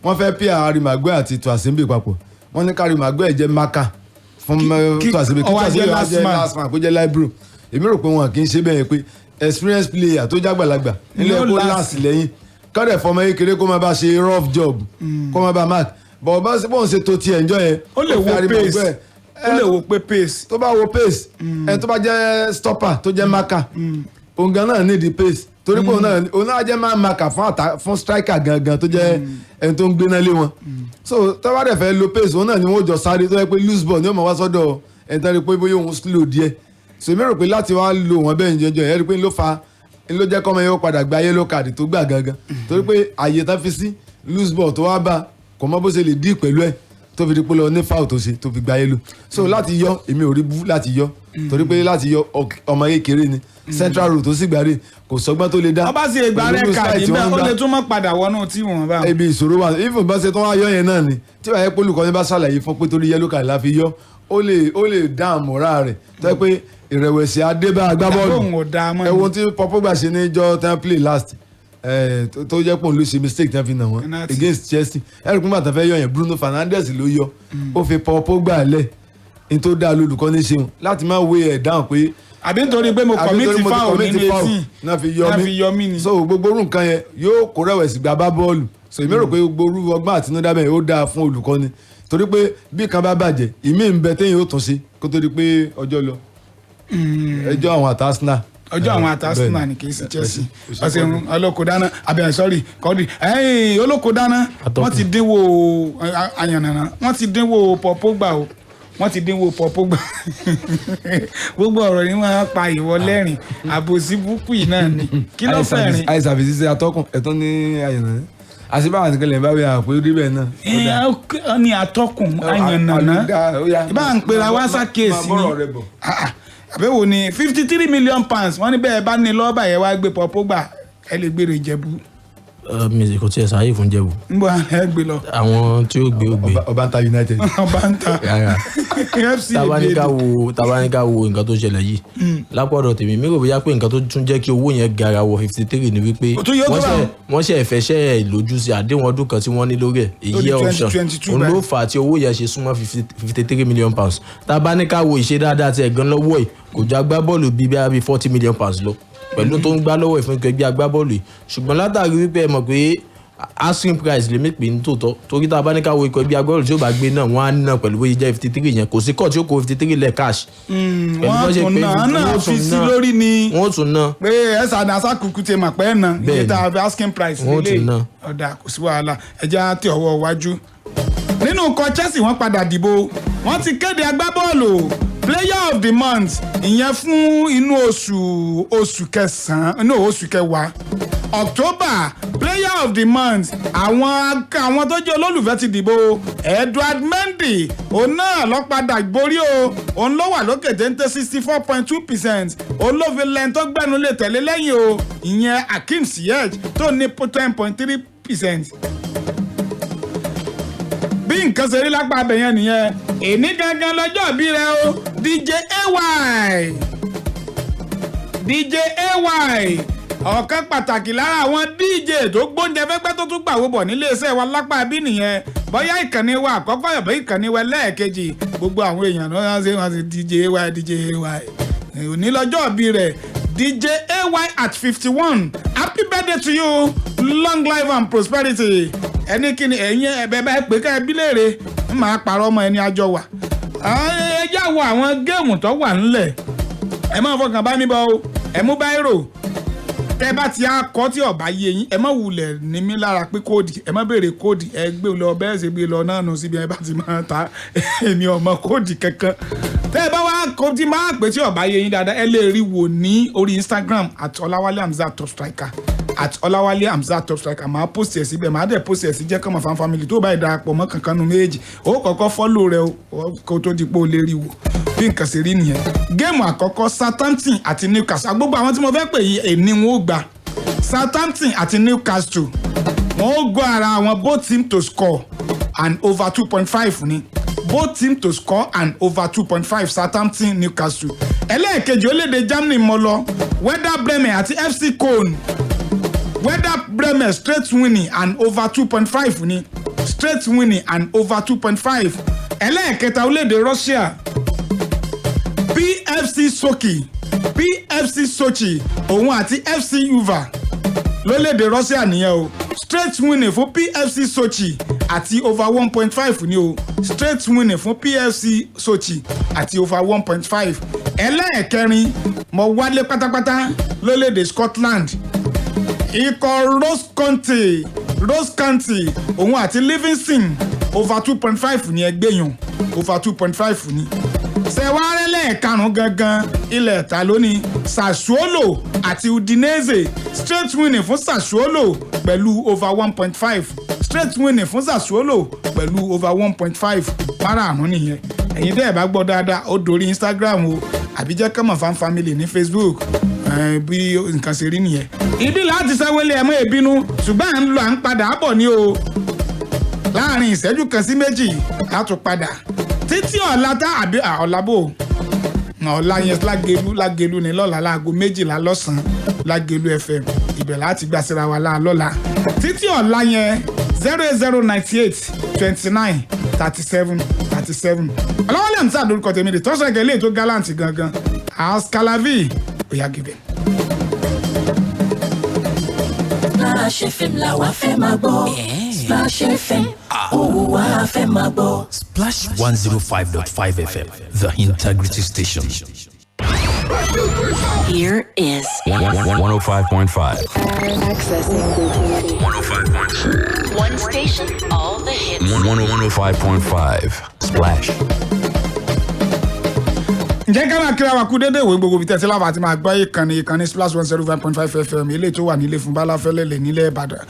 Speaker 12: wọ́n fẹ́ pí Harry Maguire àti Transebe papọ̀ wọ́n ní Harry Maguire jẹ́ maka fún Transebe kí Transebe wá jẹ́ last man kó jẹ́ libero èmi rò pé wọn kì í ṣe bẹ́ẹ̀ pé experience player tó jágbàlagbà nílẹ̀ kó láàsì lẹ́yìn kọ́dẹ̀ fọmọ kékeré kó máa bá ṣe rough job kó máa bá mark bọ̀ bá bọ́n ṣe tó tiẹ̀ ǹjọ́ yẹn
Speaker 2: ó lè wo pace
Speaker 12: tó bá wo pace ẹni tó bá jẹ́ stopper tó jẹ́ marker òun gan náà need the pace torí pé òun náà jẹ́ máa marker fún striker gangan tó jẹ́ ẹni tó ń gbéná lé wọn so tó bá dẹ̀ fẹ́ lo pace òun náà ni wọ́n jọ sáré tó yẹ pé loose ball ni ó máa wá sọ́dọ̀ ẹni tó rí pé bóyá òun slow díẹ̀ so èmi rò pé láti wá lo wọn bẹ́ẹ̀ jẹjọ yẹn rí pé ló jẹ́ kọ́mọ yẹn ó padà gba yellow card tó gbà gangan torí pé àyè tá fi sí loose ball tó wá bá kò mọ bó ṣe lè dí pẹ̀lú ẹ̀ tó fi di pé lọ ní foul tó ṣe tó fi gba yellow so láti yọ èmi ò rí bú láti yọ torí pé láti yọ ọmọ kékeré ni central road tó sì gbàre kò sọgbọ́n tó lè dá.
Speaker 2: ọba sì gbà rẹ kàdí bẹ́ẹ̀ ó lè tún mọ́ padà wọnú tí wọ́n bá.
Speaker 12: ibi ìṣòro wà even bá ṣe tó wá yọ yẹn náà ni tí wàá yẹ pé olùkọ́ni bá ṣàlàyé fún pé torí yellow card la fi yọ ó lè dá àmọ́ra rẹ̀ tó yẹ pé ìrẹ̀wẹ̀sì adébá agbábọ́ọ̀lù ẹ̀wọ̀n tí Pogba ṣe ní jọ tán play last tó jẹ́ pọ̀ ló ṣe mistake tán fi nà wọ́n against Chelsea ẹ̀rù pín bàtà fẹ́ yọ yẹn Bruno Fernandes ló yọ ó fi Pogba lẹ̀ ní tó dá lólùkọ́ ní ṣeun láti má wé ẹ̀ dáhùn pé
Speaker 2: àbí nítorí pé mo kọ̀mítì fáwọn nínú etí
Speaker 12: náà fi yọ mí ni so gbogbo orú nǹkan yẹn yóò kó rẹ̀wẹ̀sì gba bá bọ́ọ̀lù so èmi rò pé gbogbo orú ọgbọ́n àtinúdá bẹ́ẹ̀ ó dáa fún olùkọ́ni torí pé bí kan bá bàjẹ́ ìmí ń bẹ téèyàn ó tún ṣe kó tó di pé ọjọ́ lọ ẹjọ́ àwọn àti Arsenal
Speaker 2: ọjọ́ àwọn àti Arsenal ni kì í sí Chelsea ọ̀sẹ̀ olókòdáná abẹ́rẹ́ sọ́rí kọ́ọ̀dì olókòdáná wọ́n ti dínwó àyànnàná wọ́n ti dínwó Pogba o wọ́n ti dínwó Pogba gbogbo ọ̀rọ̀ ni wọ́n á pa ìwọ lẹ́rìn àbòsí búkú yìí náà ni kí ló fẹ́ rìn.
Speaker 12: àìsàn àfi ṣiṣẹ́ atọ́kùn ẹ̀tọ́ ní àyànnàná àṣìbáwá nìkan lè bá wí àwọn pé ó rí bẹ́ẹ̀ náà.
Speaker 2: ní atọ́kùn àyànnàná ìbá ń pera wá sákèésí ni àbẹ̀wò ni £53 million wọ́n ní bẹ́ẹ̀ bá ní lọ́ọ́bà yẹn wá gbé Pogba ẹ lè gbèrò Ìjẹ̀bú.
Speaker 11: mi kò tiẹ̀ sáyé fún Ìjẹ̀bú.
Speaker 2: ń bọ̀ ẹ gbé lọ.
Speaker 11: àwọn tí ó gbé ó gbé.
Speaker 12: Ọbàntà United.
Speaker 2: Ọbàntà FC
Speaker 11: tabaníkà wo nǹkan tó ṣẹlẹ̀ yìí lápọ̀dọ̀ tèmi mi rò bóyá pé nǹkan tó tún jẹ́ kí owó yẹn gara wọ 53 ni wípé wọ́n ṣe ẹ̀fẹ̀ṣẹ̀ ìlójú sí àdéhùn ọdún kan tí wọ́n ní lórí ẹ̀ èyí option òun ló fà á tí owó yẹn ṣe súnmọ́ £53 million tabaníkà wo ìṣe dáadáa ti ẹ̀gán lọ́wọ́ ẹ̀ kò já gbá bọ́ọ̀lù bíi £40 million lọ pẹ̀lú tó ń gbá lọ́wọ́ ìfún ẹgbẹ́ agbábọ́ọ̀lù yìí ṣùgbọ́n látàrí wípé ẹ mọ̀ pé asking price lèmi pè ní tòótọ́ torí tá a bá ní ká wo ikọ̀ ẹgbẹ́ agbábọ́ọ̀lù tí ó bá gbé náà wọ́n á ná pẹ̀lú bóyá jẹ́ 53 yẹn kò sí kọ́ tí ó kó 53 lẹ̀ cash.
Speaker 2: wọ́n tún náà fi sí lórí ni
Speaker 11: wọ́n tún ná.
Speaker 2: pé ẹ̀sà àdásá kùkù ti mà pẹ́ ná iye tá a fi asking price nílé ọ̀dà kò sí wàhálà ẹja tẹ ọwọ́ wájú. nínú ikọ̀ Chelsea wọ́n padà dìbò wọ́n ti kéde agbábọ́ọ̀lù player of the month ìyẹn fún inú oṣù kẹsàn-án inú oṣù kẹwàá October player of the month àwọn tó jẹ́ olólùfẹ́ ti dìbò Edward Mendy òun náà ló padà borí o òun ló wà lókè téńté 64.2% òun ló fi lẹ́ni tó gbẹ́nu lè tẹ̀lé lẹ́yìn o ìyẹn Hakim Ziyech tó ní 10.3%. bí nǹkan ṣe rí lápá abẹ̀yẹn nìyẹn èní gangan lọ́jọ́ bí rẹ o DJ AY ọ̀kan pàtàkì lára àwọn DJ tó gbóúnjẹ fẹ́gbẹ́ tó tún gbàwó bọ̀ nílé iṣẹ́ wa lápá bí nìyẹn bóyá ìkànnì wa àkọ́kọ́ yọ̀bọ̀ ìkànnì wa lẹ́ẹ̀kejì gbogbo àwọn èèyàn náà ṣe DJ AY òní lọ́jọ́ bí rẹ̀ DJ AY at 51 happy birthday to you long life and prosperity ẹni kí ni ẹ̀yin ẹ̀bẹ̀ pé ká ẹbí léèrè ń máa parọ́ ọmọ ẹni àjọ wà ẹ já wo àwọn géèmù tó wà ńlẹ̀ ẹ má fọkàn bá mi bọ́ o ẹ mú báírò tẹ bá ti akọ tí ọba yé yín ẹ má wulẹ̀ ní mi lára pé kóòdì ẹ má béèrè kóòdì ẹ gbé lọ bẹ́ẹ̀ ṣe gbé lọ náà nù síbi ẹ bá ti máa ta èmi ọmọ kóòdì kankan tẹ bá wá kó tí máa pè tí ọba yé yín dáadáa ẹ lè rí wò ní orí Instagram @Ọláwálé Hamzat top striker @Ọláwálé Hamzat top striker máa post ẹ̀ síbẹ̀ máa dẹ̀ post ẹ̀ sí jẹ́ kọ́mọ̀ fan family tó bá ìdarapọ̀ mọ́ kankan nu méjì ó kọ́kọ́ follow rẹ o kó tó di pé o lè rí wò bí nǹkan ṣe rí nìyẹn géèmù àkọ́kọ́ Southampton àti Newcastle gbogbo àwọn tí mo fẹ́ pè yí èní wọn ó gbà Southampton àti Newcastle wọn ó gbọ́ ara wọn both team to score and over 2.5 ni both team to score and over 2.5 Southampton Newcastle ẹlẹ́ẹ̀kejì orílẹ̀-èdè Germany mọ́ lọ Werder Bremen àti FC Köln Werder Bremen straight winning and over 2.5 ni straight winning and over 2.5 ẹlẹ́ẹ̀kẹta orílẹ̀-èdè Russia PFC Sochi òun àti FC Uva lórílẹ̀-èdè Russia nìyẹn o straight winning fún PFC Sochi àti over 1.5 ni o straight winning fún PFC Sochi àti over 1.5 ẹlẹ́ẹ̀kẹrin mo wálé pátápátá lórílẹ̀-èdè Scotland ikọ̀ Ross County òun àti Livingston over 2.5 ni ẹgbẹ́ yàn over 2.5 ni sẹ̀wárẹ́ lẹ́ẹ̀karùn-ún gangan ilẹ̀ ẹ̀ta lónìí Sassuolo àti Udinese straight winning fún Sassuolo pẹ̀lú over 1.5 straight winning fún Sassuolo pẹ̀lú over 1.5 márààrún nìyẹn ẹ̀yin dẹ́ ẹ̀ bá gbọ́ dáadáa ó dorí Instagram o àbí jẹ́ kọ́mọ̀ fan family ní Facebook bí nǹkan ṣe rí nìyẹn ibi láti sáwélé ẹ̀mọ́ ìbínú ṣùgbọ́n à ń lọ à ń padà bọ̀ ní o láàrin ìṣẹ́jú kan sí méjì á tún padà títí ọ̀la tá àbí ọ̀làbò ọ̀la yẹn lágelu ní lọ́la láago 12 lọ́sàn-án lágelu FM ibẹ̀ láti gbà síra wa lọ́la títí ọ̀la yẹn 08098 29 37 37 Ọláwálé Hamzat lórúkọ tèmi rè tọ́sọ̀ ẹ̀gẹ́ ilé tó gallant gangan Ascalavi oya gibẹ̀.
Speaker 4: Splash FM la wa fẹ́ máa gbọ́ Splash FM òun wa fẹ́ máa gbọ́.
Speaker 17: Splash 105.5 FM, the integrity station.
Speaker 18: Here is
Speaker 17: 105.5.
Speaker 18: accessing
Speaker 17: 105.5.
Speaker 18: one station, all the hits.
Speaker 17: 105.5. Splash.
Speaker 2: ǹjẹ́ ká máa kíra wa kú dédé ìwé gbogbo bíi tẹ́tí láfa àti máa gbọ́ ìkànnì Splash 105.5 FM eléyìí tó wà nílé fún Bálá Fẹ́lẹ́lẹ̀ nílẹ̀ Ìbàdàn.